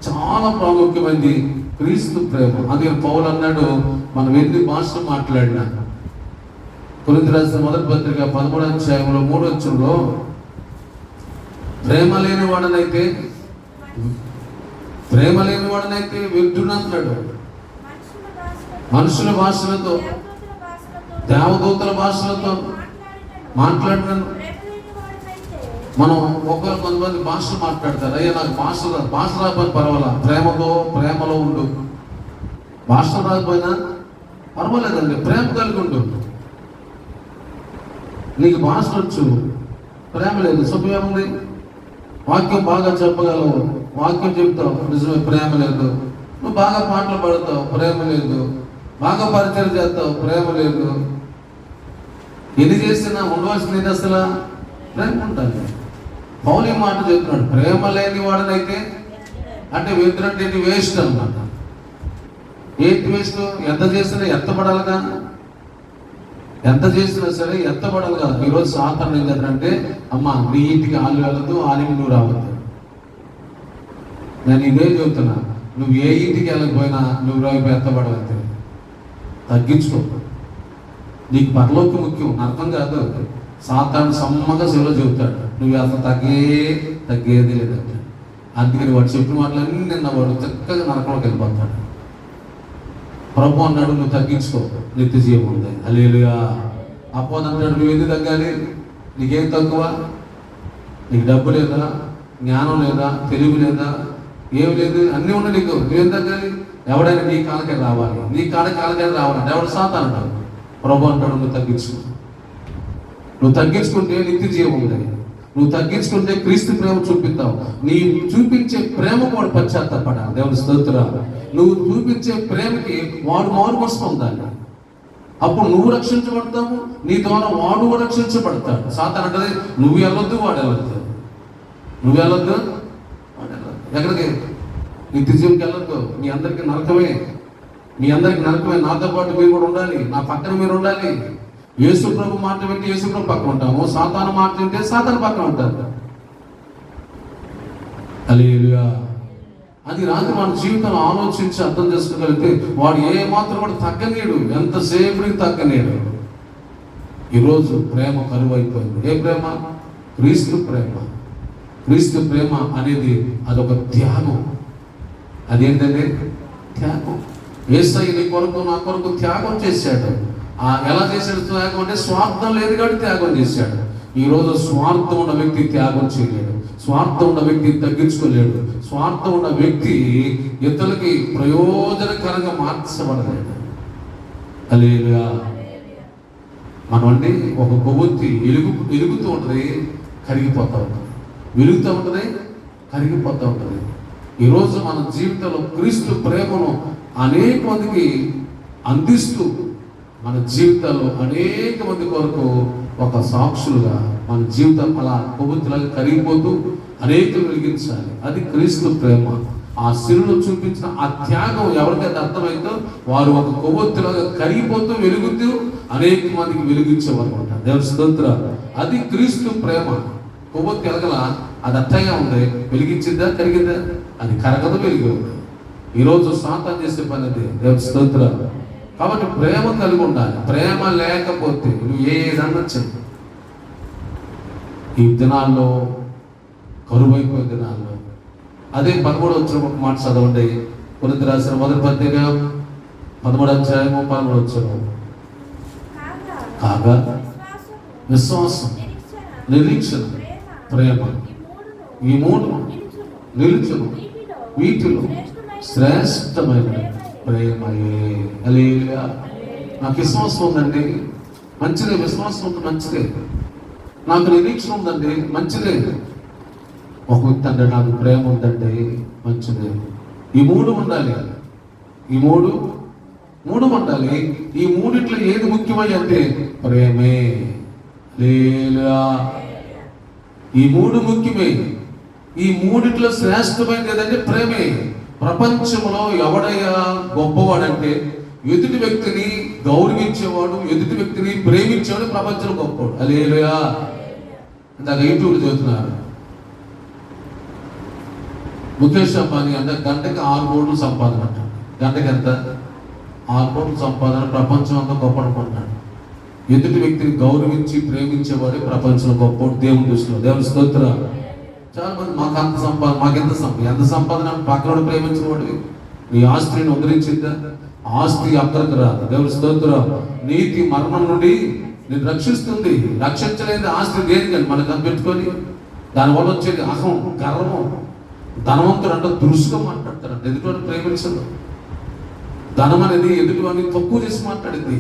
చాలా ప్రాముఖ్యమైనది క్రీస్తు ప్రేమ. అందుకని పౌలు అన్నాడు, మనం ఎన్ని భాషలు మాట్లాడినా, కొరింథీయులకు రాసిన మొదటి పత్రిక 13వ అధ్యాయంలో 3వ వచనంలో ప్రేమ లేని వాడనైతే వ్యర్థుడంటాడు. మనుషుల భాషలతో, దేవదూతల భాషలతో మాట్లాడినాను. మనం కొంతమంది భాషలు మాట్లాడతారు. అయ్యా నాకు భాష రాకపోయినా పర్వాలా, ప్రేమలో ఉండు. భాష రాకపోయినా పర్వాలేదండి, ప్రేమ కలిగి ఉండు. నీకు భాష వచ్చు, ప్రేమ లేదు, శుభ్యముంది. వాక్యం బాగా చెప్పగలవు, వాక్యం చెప్తావు, నిజమే, ప్రేమ లేదు. నువ్వు బాగా పాటలు పాడతావు, ప్రేమ లేదు. బాగా పరిచయం చేస్తావు, ప్రేమ లేదు. ఎన్ని చేసినా ఉండవలసింది అసలు ప్రేమ ఉంటుంది. పౌలు ఈ మాట చెప్తున్నాడు, ప్రేమ లేని వాడనైతే, అంటే వ్యర్థులంటే వేస్ట్ అన్నమాట. ఏంటి వేస్ట్? ఎంత చేసినా ఎత్తబడాలిగా, ఎంత చేసినా సరే ఎత్తబడాలి కదా. ఈరోజు సాతాను ఏం చేద్దంటే, అమ్మ నీ ఇంటికి ఆలు వెళ్ళదు, ఆలికి నువ్వు రావద్దు. నేను ఇదే చెబుతున్నా, నువ్వు ఏ ఇంటికి వెళ్ళకపోయినా నువ్వు రేపు ఎత్తబడవద్దు. తగ్గించుకో. నీకు పరలోకి ముఖ్యం, అర్థం కాదు. సాతాను సమ్మగా శివలో చెబుతాడు, నువ్వు అసలు తగ్గేది లేదంట. అందుకని వాడు చెప్పిన మాటలన్నీ నిన్న వాడు చక్కగా నరకంలోకి వెళ్ళిపోతాడు. ప్రభు అన్నాడు, నువ్వు తగ్గించుకో, నిత్య జీవం ఉంది. హల్లెలూయా. అపోదు అంటాడు, నువ్వు ఎందుకు తగ్గాలి? నీకేం తక్కువ? నీకు డబ్బు లేదా, జ్ఞానం లేదా, తెలివి లేదా, ఏమి లేదు, అన్నీ ఉన్నాయి నీకు. నువ్వేం తగ్గాలి? ఎవడైనా నీ కాలకే రావాలి, నీ కాలకే రావాలంటే ఎవడు? సాతాను అంటాడు. ప్రభు అంటాడు, నువ్వు తగ్గించుకో. నువ్వు తగ్గించుకుంటే నిత్య జీవం ఉంది. నువ్వు తగ్గించుకుంటే క్రీస్తు ప్రేమ చూపిస్తావు. నీ చూపించే ప్రేమ వాడు పశ్చాత్తపడాలి. దేవుని స్తోత్రం. నువ్వు చూపించే ప్రేమకి వాడు మారుమనసు పొందాలి. అప్పుడు నువ్వు రక్షించబడతావు, నీ ద్వారా వాడు రక్షించబడతాడు. సాతాను అంటది, నువ్వు వెళ్ళొద్దు, వాడు వెళ్ళొద్దు. నువ్వు వెళ్ళొద్దు, వాడు వెళ్ళొద్దు. ఎక్కడికి? నిత్య జీవంకి వెళ్ళొద్దు. మీ అందరికీ నరకమే, నాతో పాటు మీరు కూడా ఉండాలి, నా పక్కన మీరు ఉండాలి. యేసు ప్రభు మాట వింటే యేసు ప్రభు పక్కన ఉంటాము, సాతాను మాట వింటే సాతాను పక్కన ఉంటారు. హల్లెలూయా. అది రాత్రి మన జీవితంలో ఆలోచించి అర్థం చేసుకోగలిగితే వాడు ఏ మాత్రం కూడా తగ్గనీడు, ఎంతసేపటికి తగ్గనీడు. ఈరోజు ప్రేమ కరువైపోయింది. ఏ ప్రేమ? క్రీస్తు ప్రేమ. క్రీస్తు ప్రేమ అనేది అదొక త్యాగం. అదేంటంటే త్యాగం. యేసయ్య నీ కొరకు నా కొరకు త్యాగం చేశాడు. ఎలా చేశాడు త్యాగం అంటే స్వార్థం లేదు కాబట్టి త్యాగం చేశాడు. ఈరోజు స్వార్థం ఉన్న వ్యక్తి త్యాగం చేయలేడు. స్వార్థం ఉన్న వ్యక్తి తగ్గించుకోలేడు. స్వార్థం ఉన్న వ్యక్తి ఇతరులకి ప్రయోజనకరంగా మార్చబడలేడు. హల్లెలూయా. మనం అంటే ఒక కొవ్వొత్తి వెలుగుతూ ఉంటుంది, కరిగిపోతూ ఉంటుంది. వెలుగుతూ ఉంటుంది, కరిగిపోతూ ఉంటుంది. ఈరోజు మన జీవితంలో క్రీస్తు ప్రేమను అనేక మందికి అందిస్తూ మన జీవితాల్లో అనేక మంది కొరకు ఒక సాక్షులుగా మన జీవితం అలా కొవ్వొత్తిలాగా కరిగిపోతూ అనేకలు వెలిగించాలి. అది క్రీస్తు ప్రేమ. ఆ శిలువలో చూపించిన ఆ త్యాగం ఎవరికైతే అర్థమైందో వారు ఒక కొవ్వొత్తిలాగా కరిగిపోతూ వెలుగుతూ అనేక మందికి వెలిగించేవారు అంటారు. దేవుని స్తోత్రం. అది క్రీస్తు ప్రేమ. కొవ్వొత్తి ఎలగల అది అట్టగా ఉంది, వెలిగించిందా కరిగిందా? అది కరగదు, వెలిగి. ఈరోజు సాతాను చేసే పని అది. దేవుని స్తోత్రం. కాబట్టి ప్రేమ కలిగి ఉండాలి. ప్రేమ లేకపోతే నువ్వు ఏదన్నా చెప్పు. ఈ దినాల్లో, కరువైపోయే దినాల్లో, అదే 13 వచ్చిన ఒక మాట చదవండి. కొరింథీయులకు రాసిన మొదటి పత్రిక 13వ అధ్యాయము 13వ వచనం. కాగా విశ్వాసం, నిరీక్షణ, ప్రేమ ఈ మూడు నిలుచును. వీటిలో శ్రేష్టమైన ప్రేమయే. హల్లెలూయా. నాకు విశ్వాసం ఉందండి, మంచిదే. విశ్వాసం ఉంది, మంచిదే. నాకు నిరీక్షణ ఉందండి, మంచిదే. ఒక వ్యక్తి అంటే నాకు ప్రేమ ఉందండి, మంచిదే. ఈ మూడు ఉండాలి. ఈ మూడు ఉండాలి. ఈ మూడిట్లో ఏది ముఖ్యమై అంటే ప్రేమే. హల్లెలూయా. ఈ మూడు ముఖ్యమే. ఈ మూడిట్లో శ్రేష్టమైనది ఏదంటే ప్రేమే. ప్రపంచంలో ఎవడయ్యా గొప్పవాడంటే ఎదుటి వ్యక్తిని గౌరవించేవాడు, ఎదుటి వ్యక్తిని ప్రేమించేవాడు ప్రపంచంలో గొప్పవాడు. హల్లెలూయా. ఇందాక యూట్యూబ్లో చదువుతున్నారు, ముఖేష్ అంబానీ అంటే గంటకి 6 కోట్లు సంపాదన అంట. గంటకి ఎంత? 6 కోట్లు సంపాదన. ప్రపంచం అంతా గొప్ప అనుకుంటున్నాడు. ఎదుటి వ్యక్తిని గౌరవించి ప్రేమించేవాడే ప్రపంచంలో గొప్పవాడు దేవుని దృష్టిలో. దేవుని స్తోత్రం. చాలా మంది మాకెంత సంపాదన పక్కన ప్రేమించేవాడు. నీ ఆస్తిని ఉద్ధరించిందా? ఆస్తి అక్కడికి రాదు. దేవుని స్తోత్రం. నీతి మరణం నుండి నేను రక్షిస్తుంది. రక్షించలేదు ఆస్తి దేనికండి? మనకు కనిపెట్టుకొని దానివల్ల వచ్చేది అహం, గర్వం. ధనవంతుడు అంటే దురుసుగా మాట్లాడతారంట. ఎదుటివాడిని ప్రేమించదు. ధనం అనేది ఎదుటివాడిని తక్కువ చేసి మాట్లాడింది.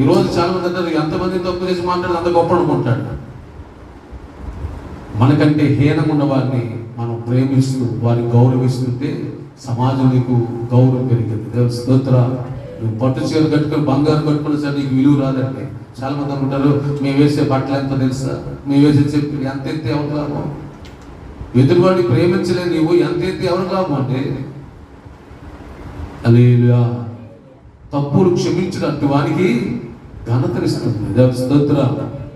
ఈరోజు చాలా మంది అంటారు, ఎంతమంది తక్కువ చేసి మాట్లాడితే అంత గొప్ప అనుకుంటాడు. మనకంటే హీనంగా ఉన్న వారిని మనం ప్రేమిస్తూ వారిని గౌరవిస్తుంటే సమాజం నీకు గౌరవం పెరిగింది. దేవుని స్తోత్రం. నువ్వు పట్టు చీర కట్టుకొని బంగారం కట్టుకుని సార్ నీకు విలువ రాదండి. చాలా మంది అనుకుంటారు, మేము వేసే బట్టలు ఎంత తెలుసా, మేము వేసే చెప్పి ఎంత ఎత్తే ఎవరు లాభం? ఎదురువాడిని ప్రేమించలేదు నీవు, ఎంత ఎత్తే ఎవరు లాభం అంటే? హల్లెలూయా. తప్పులు క్షమించినట్టు వానికి ఘనతనిస్తుంది. దేవుని స్తోత్రం.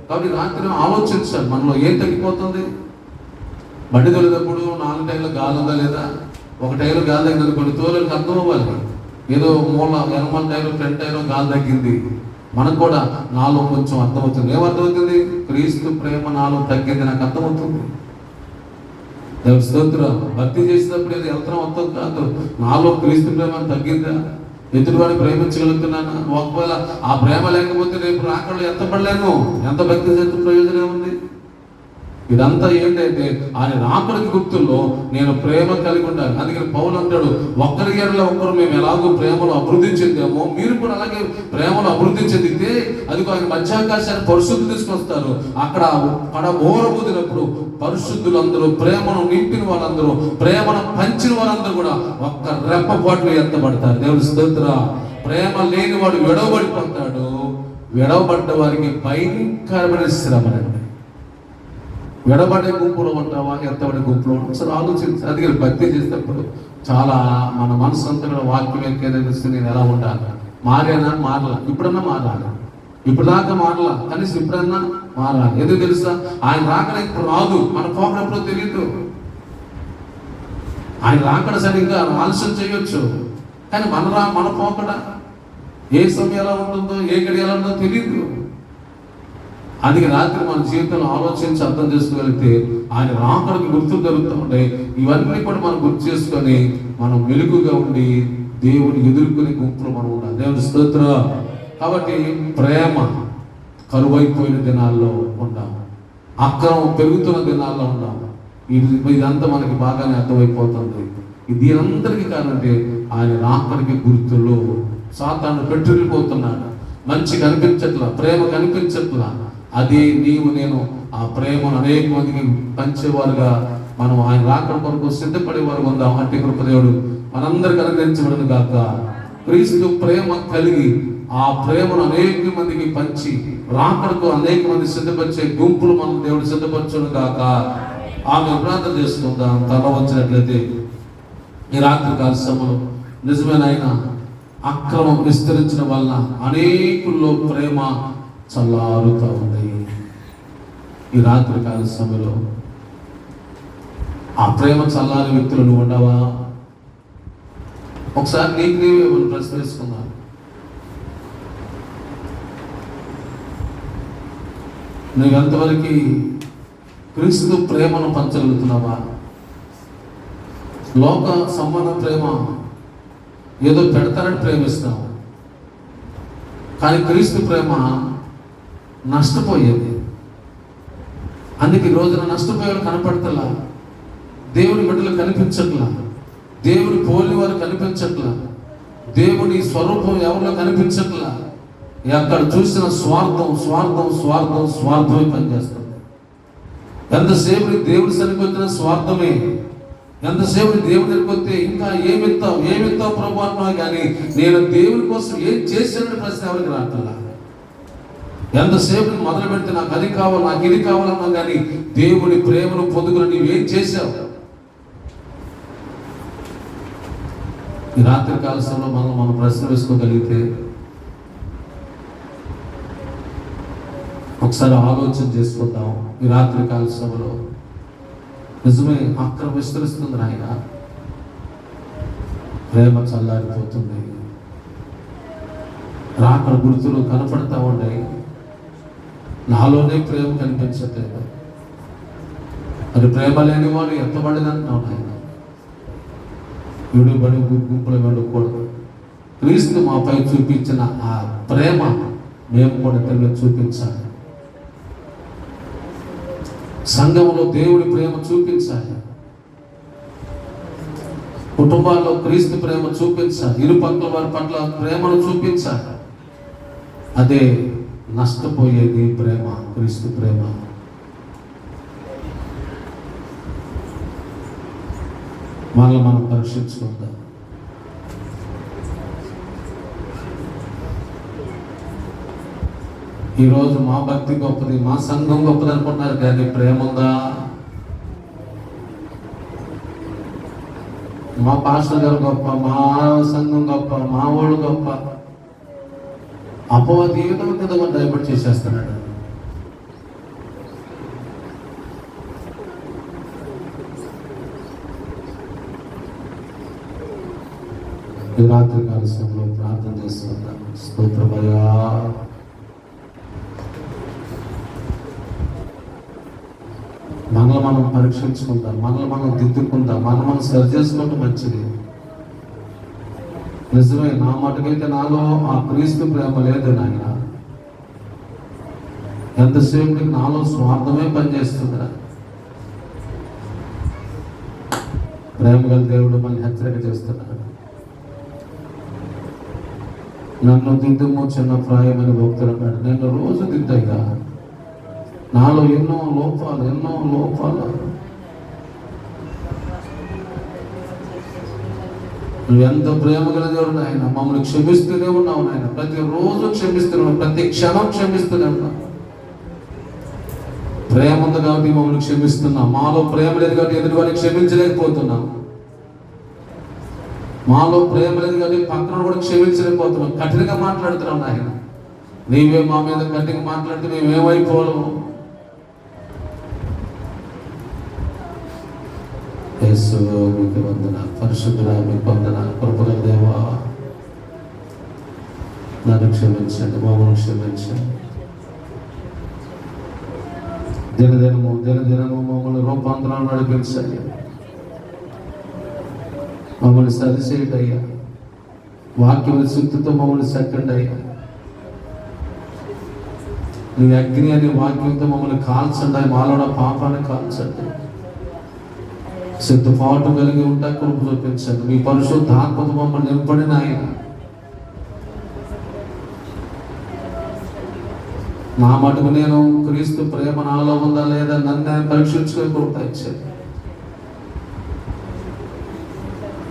కాబట్టి రాత్రి ఆలోచించాలి, మనలో ఏం తగ్గిపోతుంది? బండి తొలినప్పుడు 4 టైర్లు గాలి ఉందా లేదా? ఒక టైరు గాలి తగ్గింది, కొన్ని తోలకు అర్థం అవ్వాలి. ఏదో మూల ఎనమల టైరు, ఫ్రంట్ టైరు గాలి తగ్గింది. మనకు కూడా నాలో కొంచెం అర్థమవుతుంది. ఏమర్థమవుతుంది? క్రీస్తు ప్రేమ నాలో తగ్గింది, నాకు అర్థమవుతుంది. దేవుని స్తోత్రం. భక్తి చేసినప్పుడు ఏదో యంత్రం అర్థం కాదు, నాలో క్రీస్తు ప్రేమ తగ్గిందా? ఎదుటివాడిని ప్రేమించగలుగుతున్నాను. ఒకవేళ ఆ ప్రేమ లేకపోతే రేపు రాకళ్ళు ఎంత పడలేను, ఎంత భక్తి చేస్తే ప్రయోజనం ఉంది? ఇదంతా ఏంటంటే ఆయన రాకడికి గుర్తుల్లో నేను ప్రేమ కలిగి ఉండాలి. అందుకని పౌలు అంటాడు, ఒక్కరి ఎడల ఒక్కరు మేము ఎలాగో ప్రేమలో అభివృద్ధి చెందామో మీరు కూడా అలాగే ప్రేమలో అభివృద్ధి చెందితే అది ఆయన మధ్యాకాశాన్ని పరిశుద్ధి తీసుకొస్తారు. అక్కడ ఓరబూదినప్పుడు పరిశుద్ధులందరూ, ప్రేమను నింపిన వాళ్ళందరూ, ప్రేమను పంచిన వాళ్ళందరూ కూడా ఒక్క రెప్పపాట్లు ఎత్తబడతారు. దేవుని స్తోత్రం. ప్రేమ లేని వాడు విడవబడిపోతాడు. విడవబడ్డ వారికి భయంకరమైన శ్రమనండి. విడబడే గుంపులో ఉంటావా, ఎత్తబడే గుంపులో ఉంటావు? సరే ఆలోచించి. అందుకని భక్తి చేసేటప్పుడు చాలా మన మనసు అంతా కూడా వాక్యం ఏదైతే నేను ఎలా ఉండాలి, మారేనా మారలా, ఇప్పుడన్నా మారాలి. ఇప్పుడు దాకా మారలా, కనీసం ఇప్పుడన్నా మారాలి. ఎందుకు తెలుసా? ఆయన రాకడ ఇప్పుడు రాదు, మన పోకడ ఎప్పుడో తెలియదు. ఆయన రాకడ సరిగ్గా ఆలస్యం చేయొచ్చు, కానీ మన పోకడ ఏ సమయం ఎలా ఉంటుందో, ఏ గడి ఎలా ఉంటుందో తెలియదు. అందుకే రాత్రి మన జీవితంలో ఆలోచించి అర్థం చేసుకోగలిగితే ఆయన రాకడికి గుర్తులు జరుగుతూ ఉంటాయి. ఇవన్నీ కూడా మనం గుర్తు చేసుకొని మనం వెలుగుగా ఉండి దేవుని ఎదుర్కొనే గుంపులు మనం ఉండాలి. దేవుని స్తోత్రం. కాబట్టి ప్రేమ కరువైపోయిన దినాల్లో ఉన్నాము, అక్రమం పెరుగుతున్న దినాల్లో ఉన్నాము. ఇదంతా మనకి బాగానే అర్థమైపోతుంది. దీనందరికీ కారణంటే ఆయన రాకడికి గుర్తులు. సాతాను పెట్టుకుపోతున్నాడు, మంచి కనిపించట్లా, ప్రేమ కనిపించట్లా. అది నీవు నేను ఆ ప్రేమను అనేక మందికి పంచేవారుగా మనం ఆయన రాకడ కొరకు సిద్ధపడేవారు ఉందాం. అంటే కృపదేవుడు మనందరికి అనుగ్రహించబడను గాక. క్రీస్తు ప్రేమ కలిగి ఆ ప్రేమను అనేక మందికి పంచి రాకడకు అనేక మంది సిద్ధపరిచే గుంపులు మనం దేవుడు సిద్ధపరచును గాక. ఆమె ప్రార్థన చేసుకుందాం. తల వచ్చినట్లయితే ఈ రాత్రి కాల సమయంలో నిజమైన ఆయన అక్రమం విస్తరించడం వలన అనేకుల్లో ప్రేమ చల్లారుతూ ఉంది. ఈ రాత్రి కాల సమయంలో ఆ ప్రేమ చల్లారి వ్యక్తులు నువ్వు ఉండవా? ఒకసారి నీకు నీవే మనం ప్రశ్న వేసుకున్నాను. నువ్వు ఎంతవరకు క్రీస్తు ప్రేమను పంచగలుగుతున్నావా? లోక సంబంధ ప్రేమ ఏదో పెడతారని ప్రేమిస్తావు, కానీ క్రీస్తు ప్రేమ నష్టపోయేది. అందుకే ఈ రోజున నష్టపోయేవాళ్ళు కనపడతలా, దేవుని బిడ్డలు కనిపించట్లా, దేవుని పోలి వారు కనిపించట్లా, దేవుని స్వరూపం ఎవరిలో కనిపించట్లా. ఎక్కడ చూసిన స్వార్థం స్వార్థం స్వార్థం స్వార్థమే పనిచేస్తుంది. ఎంతసేపు దేవుడి సరికి వచ్చిన స్వార్థమే, ఎంతసేపు దేవుడి దగ్గరికి వస్తే ఇంకా ఏమిస్తావు ప్రభు అన్నా కానీ నేను దేవుని కోసం ఏం చేశానని ప్రశ్న ఎవరికి రావట్లా. ఎంతసేపు మొదలు పెడితే నాకు అది కావాలి, నాకు ఇది కావాలన్నా కానీ దేవుని ప్రేమను పొందుకుని నీవేం చేశావు? ఈ రాత్రి కాల సమయంలో మనం ప్రశ్న వేసుకోగలిగితే ఒకసారి ఆలోచన చేసుకుందాం. ఈ రాత్రి కాల సమయంలో నిజమే అక్రమం విస్తరిస్తుంది నాయన, ప్రేమ చల్లారిపోతుంది, రాకడ గుర్తులు కనపడతా ఉన్నాయి, నాలోనే ప్రేమ కనిపించట్లేదు. మరి ప్రేమ లేని వాడు ఎత్తబడినంటున్నావు నాయన. విడుబడి గుంపులు వెళ్ళకూడదు. క్రీస్తు మాపై చూపించిన ఆ ప్రేమ మేము కూడా తిరిగి చూపించాలి. సంఘంలో దేవుడి ప్రేమ చూపించాలి, కుటుంబాల్లో క్రీస్తు ప్రేమ చూపించాలి, ఇరు పట్ల వారి పట్ల ప్రేమను చూపించాలి. అదే నష్టపోయేది ప్రేమ, క్రీస్తు ప్రేమ. మనం పరీక్షించుకుందాం. ఈరోజు మా భక్తి గొప్పది, మా సంఘం గొప్పది అనుకుంటున్నారు, కానీ ప్రేమ ఉందా? మా పాస్టర్ గారు గొప్ప, మా సంఘం గొప్ప, మా వాళ్ళు గొప్ప. అపవాది ఏదో విధంగా డైవర్ట్ చేసేస్తున్నాడు. ఈ రాత్రి కాల సమయంలో ప్రార్థన చేసుకుందాం. స్తోత్రమయ్యా, మనం పరీక్షించుకుందాం, మనం దిద్దుకుందాం, మనం సరి చేసుకుంటే మంచిది. నిజమే, నా మటుకైతే నాలో ఆ క్రీస్తు ప్రేమ లేదు నాయన. ఎంతసేపు నాలో స్వార్థమే పనిచేస్తుందా? ప్రేమ గల దేవుడు మళ్ళీ హెచ్చరిక చేస్తున్నాడు. నన్ను దిద్దుము చిన్న ప్రాయమని భక్తులు అన్నాడు. నేను రోజు దిద్దయ్యా, నాలో ఎన్నో లోపాలు. నువ్వు ఎంత ప్రేమ కలిగేవాడు నాయన, మమ్మల్ని క్షమిస్తూనే ఉన్నావు నాయన. ప్రతిరోజు క్షమిస్తున్నావు, ప్రతి క్షణం క్షమిస్తూనే ఉన్నావు. ప్రేమ ఉంది కాబట్టి మమ్మల్ని క్షమిస్తున్నావు. మాలో ప్రేమ లేదు కాబట్టి ఎదుటి వాడిని క్షమించలేకపోతున్నావు. మాలో ప్రేమ లేదు కాబట్టి పక్కన కూడా క్షమించలేకపోతున్నాం. కఠినంగా మాట్లాడుతున్నాం నాయన. నీవే మా మీద కఠినంగా మాట్లాడితే మేమేమైపోలేము. యేసువా మీకు వందనాలు, పరిశుద్ధుడా మీకు వందనాలు. కృపగల దేవా, నన్ను క్షమించండి, మమ్మల్ని క్షమించండి. దినదినము మమ్మల్ని రూపాంతరాలు నడిపించండి, మమ్మల్ని సరిచేయండి అయ్యా. వాక్యం శుద్ధితో మమ్మల్ని సెక్కండి అయ్యా. నీ అగ్ని అనే వాక్యంతో మమ్మల్ని కాల్చండి, మాలో పాపాన్ని కాల్చండి. సిద్ధపాటు కలిగి ఉంటా కృప చూపించండి. మీ పరిశుద్ధాత్మతో మమ్మల్ని నింపండి నాయన. నా మటుకు నేను క్రీస్తు ప్రేమ నాలో ఉందా లేదా నన్ను పరీక్షించుకొని కృప ఇచ్చాను.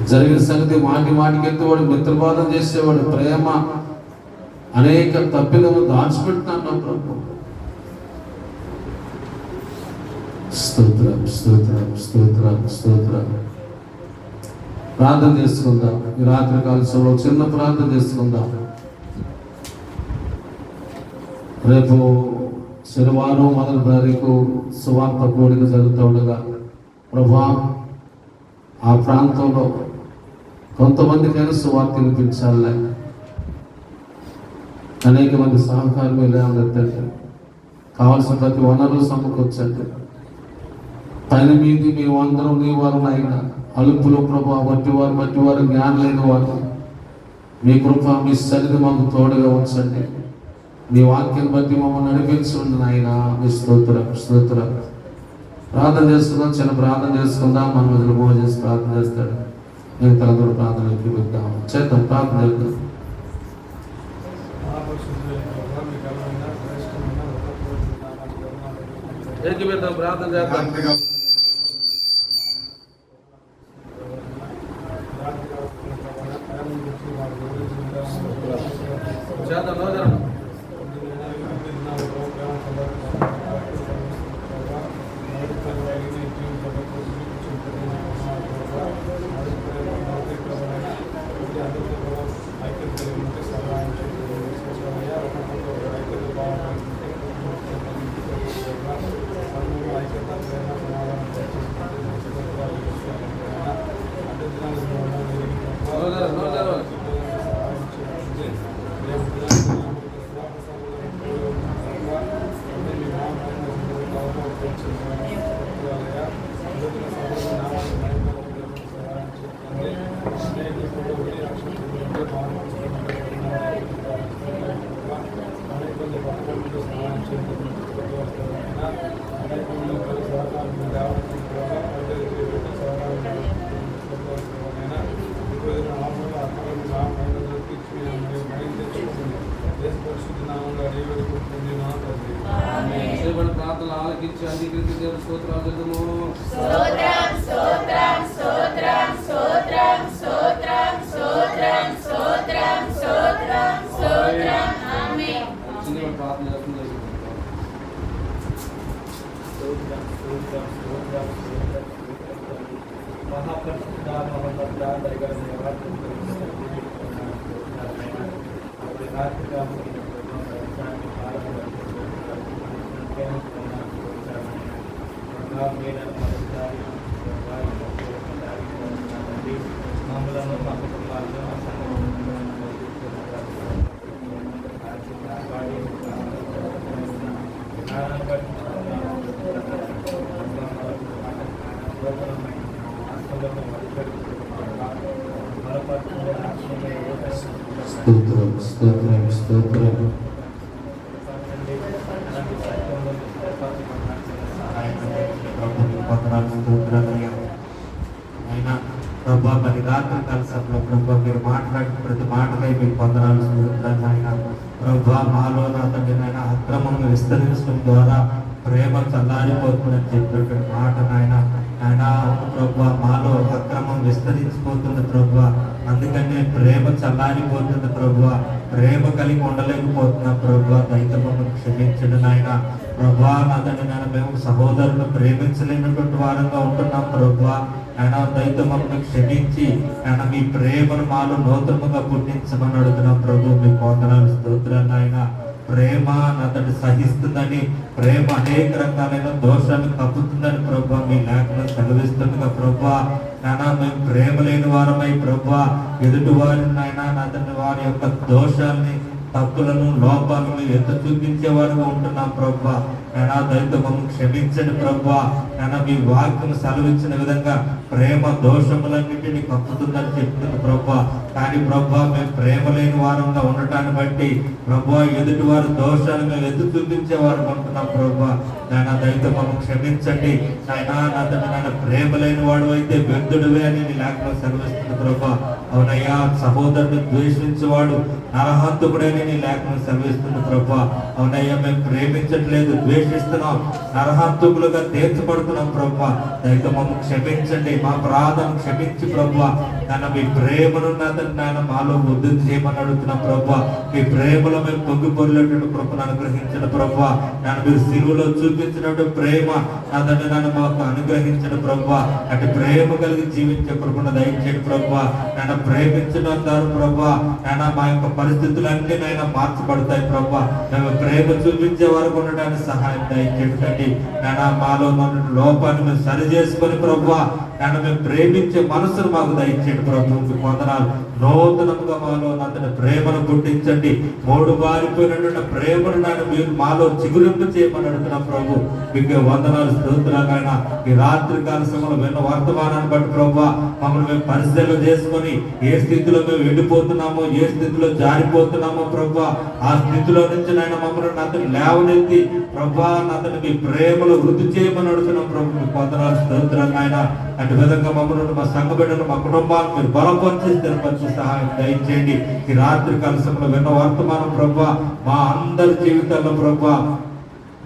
జరిగిన సంగతి మాటికి ఎత్తువాడు, మిత్రవాదం చేసేవాడు, ప్రేమ అనేక తప్పిదము దాచిపెట్టినాను ప్రభు. స్తోత్రం స్తోత్రం స్తోత్రం స్తోత్రం. ప్రార్థన చేసుకుందాం. ఈ రాత్రి కాలంలో చిన్న ప్రార్థన చేసుకుందాం. రేపు శనివారం మొదటి తారీఖు సువార్త కూడిక జరుగుతూ ఉండగా ప్రభా ఆ ప్రాంతంలో కొంతమందికైనా సువార్త వినిపించాలి. అనేక మంది సహకారులు లేవనెత్తండి. కావలసిన ప్రతి వనరులు సమకూర్చండి. పైన మీది మేము అందరం నీ వారు నాయన. అలుపులో ప్రభా మట్టివారు జ్ఞానం లేని వారు మీ కృప మీ సన్నిధి మాకు తోడుగా ఉంచండి. మీ వాక్యం బట్టి మమ్మల్ని నడిపించండి నాయన. మీ స్తోత్రం స్తోత్రం. ప్రార్థన చేసుకుందాం, చిన్న ప్రార్థన చేసుకుందాం. మన మొదలు మోహ చేసి ప్రార్థన చేస్తాడు. మేము తలతో ప్రార్థన చేద్దాం. ప్రార్థన చేద్దాం. ప్రార్థన చేద్దాం. ప్రార్థనలు ఆలకించి అంగీకరించి దేవుని స్తోత్రాలు చేద్దాము. స్తోత్రం స్తోత్రం స్తోత్రం స్తోత్రం స్తోత్రం స్తోత్రం స్తోత్రం స్తోత్రం స్తోత్రం. ఆమేన్. చిన్న ప్రార్థన చేస్తుంది. స్తోత్రం స్తోత్రం స్తోత్రం స్తోత్రం మహాపరిశుద్ధ మహోన్నత దయగల దేవాలయం స్తోత్రం స్తోత్రం స్తోత్రం. అయినా ప్రభా మరి రాత్రి కలిసంలో ప్రభా మీరు మాట్లాడిన ప్రతి మాటకై మీరు పొందనాలు స్తోత్రాలు. ఆయన ప్రభా మాలో అతని అక్రమం విస్తరించడం ద్వారా ప్రేమ చల్లారిపోతుందని చెప్పినటువంటి మాట నాయన. ఆయన ప్రభా మాలో అక్రమం విస్తరించిపోతుంది ప్రభా, అందుకనే ప్రేమ చల్లారిపోతుంది ప్రభా, ప్రేమ కలిగి ఉండలేకపోతున్నా ప్రభా. దయతో మమ్మల్ని క్షమించండి నాయన. ప్రభా అతని మేము సహోదరులు ప్రేమించలేనటువంటి వారంగా ఉంటున్నాం ప్రభా. ఆయన దయతో మమ్మల్ని క్షమించి ఆయన మీ ప్రేమను మాలో నూతనముగా పుట్టించమని అడుగుతున్నాం ప్రభు. మీ వందనాలు స్తోత్రాలు. ఆయన ప్రేమ అతడు సహిస్తుందని, ప్రేమ అనేక రకాలైన దోషాన్ని కప్పుతుందని ప్రభా మీ లేఖనం సెలవిస్తుండగా ప్రభా. నాయన మేము ప్రేమ లేని వారమై ప్రభా ఎదుటి వారిని నాయన అతని వారి యొక్క దోషాన్ని తప్పులను లోపాలను ఎత్తు చూపించేవారుగా ఉంటున్నాం ప్రభా. నాయనా దయతో మమ్మల్ని క్షమించండి ప్రభా. నాయనా మీ వాక్యం సెలవిచ్చిన విధంగా ప్రేమ దోషములన్నింటినీ కప్పుతుందని చెప్తుంది ప్రభా. కానీ ప్రభా మేము ప్రేమ లేని వారంగా ఉండటాన్ని బట్టి ప్రభా ఎదుటి వారి దోషాలు మేము ఎత్తు చూపించేవారు ఉంటున్నాం ప్రభా. నాయనా దయతో మమ్మల్ని క్షమించండి నాయనా. నాయన ప్రేమ లేని వాడు అయితే వ్యర్థుడివే అని నీ లేఖలో సెలవిస్తుంది ప్రభా. అవునయ్యా, సహోదరుని ద్వేషించేవాడు నరహంతకుడని నీ లేఖను సెలవిస్తుంది ప్రభా. అవునయ్యా, మేము ప్రేమించట్లేదు, ద్వేషిస్తున్నాం, నరహంతకులుగా తీర్చబడుతున్నాం ప్రభా. దయతో మమ్మల్ని క్షమించండి, మా అపరాధం క్షమించి ప్రభా. నాయన మీ ప్రేమను నాయన మాలో వృద్ధి చేయమని అడుగుతున్నాం ప్రభా. మీ ప్రేమలో మేము పొంగిపొర్లేటువంటి కృపను అనుగ్రహించండి ప్రభా. నాయన మీరు సిలువలో చూపించినటువంటి ప్రేమ నాదండి నన్ను మాకు అనుగ్రహించండి ప్రభా. అటు ప్రేమ కలిగి జీవించే కృపను దయచేయండి ప్రభా. నాయన ప్రేమించడం ద్వారా ప్రభా నాయన మా యొక్క పరిస్థితులన్నీ నాయన మార్చబడతాయి ప్రభా. మేము ప్రేమ చూపించే వరకు ఉండడానికి సహాయం దయచేయండి నాయన. మాలో ఉన్న లోపాన్ని మేము సరి చేసుకొని ప్రభా నాయన మేము ప్రేమించే మనసును మాకు దయచేయండి ప్రభు. మీకు వందనాలు. నూతనముగా మాలో అతని ప్రేమను పుట్టించండి. మూడు బారిపోయినటువంటి ప్రేమను నాయన మీరు మాలో చిగురింపు చేయమని అడుగుతున్నాం ప్రభు. మీకు వందనాలు, స్తోత్రాలు ఆయన. ఈ రాత్రి కాల సమయంలో విన్న వర్తమానాన్ని బట్టి ప్రభు మమ్మల్ని మేము పరిశీలన చేసుకొని ఏ స్థితిలో మేము వెళ్ళిపోతున్నామో, ఏ స్థితిలో జారిపోతున్నామో ప్రభు, ఆ స్థితిలో నుంచి నాయన మమ్మల్ని అతను లేవనెత్తి ప్రభు అతను మీ ప్రేమలో వృద్ధి చేయమని అడుగుతున్నాం ప్రభు. మీకు వందనాలు, స్తోత్రాలు ఆయన. అటు విధంగా మమ్మల్ని మా సంఘ బిడ్డలు మా కుటుంబాన్ని మీరు బలపరిచి స్థిరపరిచి సహాయం దయచేయండి. ఈ రాత్రి కాల సమయంలో విన్న వర్తమానం ప్రభు మా అందరి జీవితాల్లో ప్రభు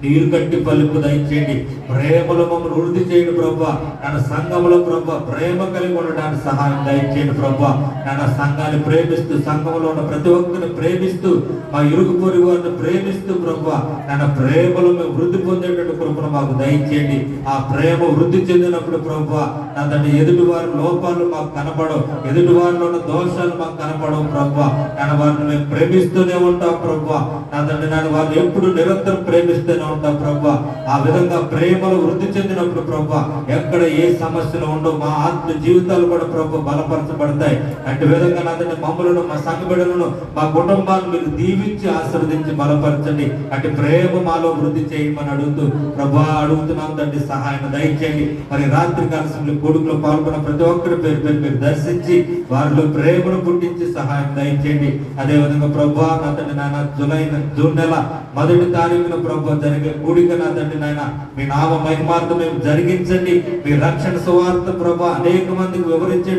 నీరు కట్టి పలుపు దయచేయండి. ప్రేమలో మమ్మల్ని వృద్ధి చేయండి ప్రభా. నన్ను సంఘంలో ప్రభా ప్రేమ కలిగి ఉండడానికి సహాయం దయచేయండి ప్రభా. నన్ను సంఘాన్ని ప్రేమిస్తూ, సంఘంలో ఉన్న ప్రతి ఒక్కరిని ప్రేమిస్తూ, మా ఇరుగు పొరుగు వారిని ప్రేమిస్తూ ప్రభా నన్ను ప్రేమలో మేము వృద్ధి పొందేటట్టు కృపను మాకు దయచేయండి. ఆ ప్రేమ వృద్ధి చెందినప్పుడు ప్రభా నా తండ్రి ఎదుటి వారి లోపాలు మాకు కనపడవు, ఎదుటి వారిలో ఉన్న దోషాలు మాకు కనపడవు ప్రభా. నన్ను వారిని మేము ప్రేమిస్తూనే ఉంటాం ప్రభా. నా తండ్రి నన్ను వారిని ఎప్పుడు నిరంతరం ప్రేమిస్తూనే ఉంటాం ప్రభా. ఆ విధంగా ప్రేమలో వృద్ధి చెందినప్పుడు ప్రభా ఎక్కడ ఏ సమస్యలు ఉండవు, మా ఆత్మ జీవితాలు కూడా ప్రభా బలపరచబడతాయి. అటు విధంగా నాదండి మమ్మలను, మా సంఘ బిడ్డలను, మా కుటుంబాలను మీరు దీవించి ఆశీర్వదించి బలపరచండి. అటు ప్రేమ మాలో వృద్ధి చేయమని అడుగుతూ ప్రభా అడుగుతున్నాం తండ్రి, సహాయం దయచేయండి. మరి రాత్రి కాల సమయంలో కొడుకులో పాల్గొన్న ప్రతి ఒక్కరి పేరు పేరు మీరు దర్శించి వారిలో ప్రేమను పుట్టించి సహాయం దయచేయండి. అదే విధంగా ప్రభా నా తండ్రి నాయన జూన్ నెల 1వ తారీఖున ప్రభా జరిగే కూడిక నా తండ్రి నాయన మీ నామ మహిమార్థం మేము జరిగించండి. మీ రక్షణ సువార్త ప్రభా అనేక మందికి వివరించే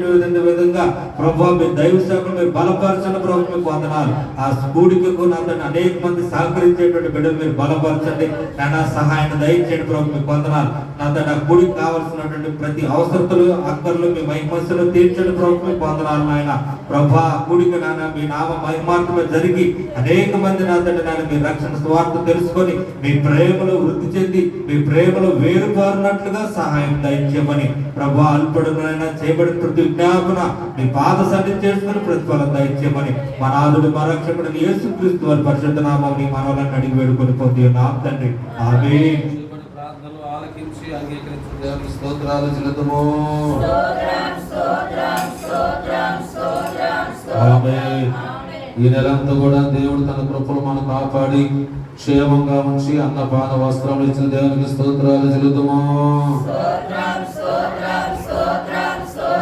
విధంగా ప్రభా మీ దైవ సేవను మీరు బలపరచండి ప్రభు. మీకు వందనాలు. ఆ కూడికకు నా తండ్రి అనేక మంది సహకరించేటువంటి బిడ్డలు మీరు బలపరచండి నాయన, సహాయం దయచేయండి ప్రభు. మీకు వందనాలు. నా తండ్రి ఆ కూడికి కావాల్సినటువంటి ప్రతి అవసరతలు అక్కర్లు మీ మహిమస్సులు తీర్చండి ప్రభు. మీకు వందనాలు నాయన. ప్రభా కూడిక నాయన మీ నామ మహిమార్థమే జరిగి అనేక మంది నా తండ్రి నాయన మీ రక్షణ సువార్త తెలుసుకొని మీ ప్రేమలో వృద్ధి చెంది మీ ప్రేమలో వేరుపారినట్లుగా సహాయం దయచేయమని ప్రభా అల్పడునైనా చేయబడిన ప్రతి విజ్ఞాపన మీ పాద సన్నిధి చేసుకుని ప్రతిఫలం దయచేయమని మా నాథుడు మా రక్షకుడు యేసుక్రీస్తు వారి పరిశుద్ధ నామం నీ మనవలను అడిగి వేడుకొని పొంది ఉన్నాం తండ్రి. ఆమేన్. ప్రార్థనలు ఆలకించి అంగీకరించిన దేవునికి స్తోత్రాలు చెల్లిద్దాము. ఆమేన్. ఈ నెలంతా కూడా దేవుడు తన కృపలు మనం కాపాడి క్షేమంగా ఉంచి అన్నపాన వస్త్రం ఇచ్చిన దేవునికి స్తోత్రాలు చెల్లిద్దాము.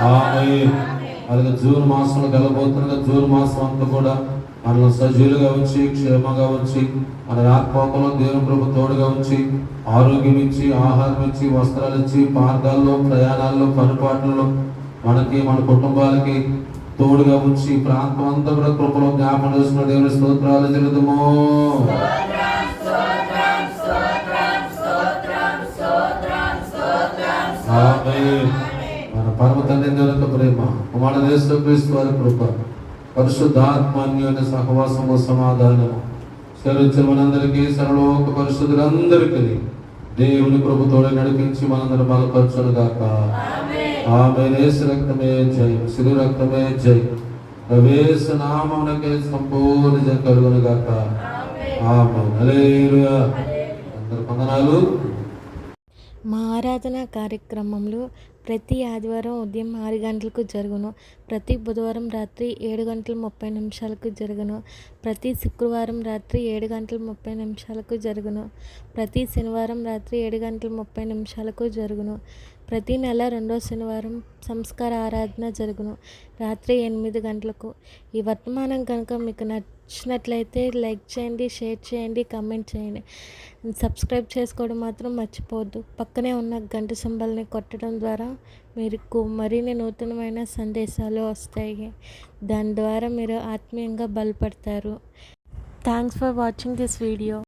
అలాగే జూన్ మాసంలో కలబోతున్న జూన్ మాసం అంతా కూడా మనల్ని సజీవులుగా ఉంచి క్షేమంగా ఉంచి మన ఆత్మలో దేవుని కృప తోడుగా ఉంచి ఆరోగ్యం ఇచ్చి ఆహారం ఇచ్చి వస్త్రాలు ఇచ్చి మార్గాల్లో ప్రయాణాల్లో పనిపాట్లలో మనకి మన కుటుంబాలకి తోడుగా ఉంచి ప్రాంతం అంతా కూడా కృపలో జ్ఞాపకం చేసుకున్న దేవుని స్తోత్రాలు చెల్లిద్దాము. మన పరమ తండ్రి దేవుని ప్రేమ, మన యేసుక్రీస్తు వారి కృప, పరిశుద్ధాత్మన్యోన్య సహవాసము సమాధానము సరించిన మనందరికీ సర్వలోక పరిశుద్ధులందరికీ దేవుని కృపతోడే నడిపించి మనందరూ బలపరచును గాక. ఆమేన్. యేసు రక్తమే జయం, శిలు రక్తమే జయం, యేసు నామమునకే సంపూర్ణ జయం కలుగును గాక. ఆమేన్. హల్లెలూయా. అందరూ వందనాలు. మా ఆరాధన కార్యక్రమంలో ప్రతి ఆదివారం ఉదయం 6 గంటలకు జరుగును. ప్రతి బుధవారం రాత్రి 7:30 జరుగును. ప్రతి శుక్రవారం రాత్రి 7:30 జరుగును. ప్రతి శనివారం రాత్రి 7:30 జరుగును. ప్రతి నెల 2వ శనివారం సంస్కార ఆరాధన జరుగును రాత్రి 8 గంటలకు. ఈ వర్తమానం కనుక మీకు నచ్చినట్లయితే లైక్ చేయండి, షేర్ చేయండి, కామెంట్ చేయండి. సబ్స్క్రైబ్ చేసుకోవడం మాత్రం మర్చిపోవద్దు. పక్కనే ఉన్న గంట సింబల్ని కొట్టడం ద్వారా మీకు మరిన్ని నూతనమైన సందేశాలు వస్తాయి. దాని ద్వారా మీరు ఆత్మీయంగా బలపడతారు. Thanks for watching this video.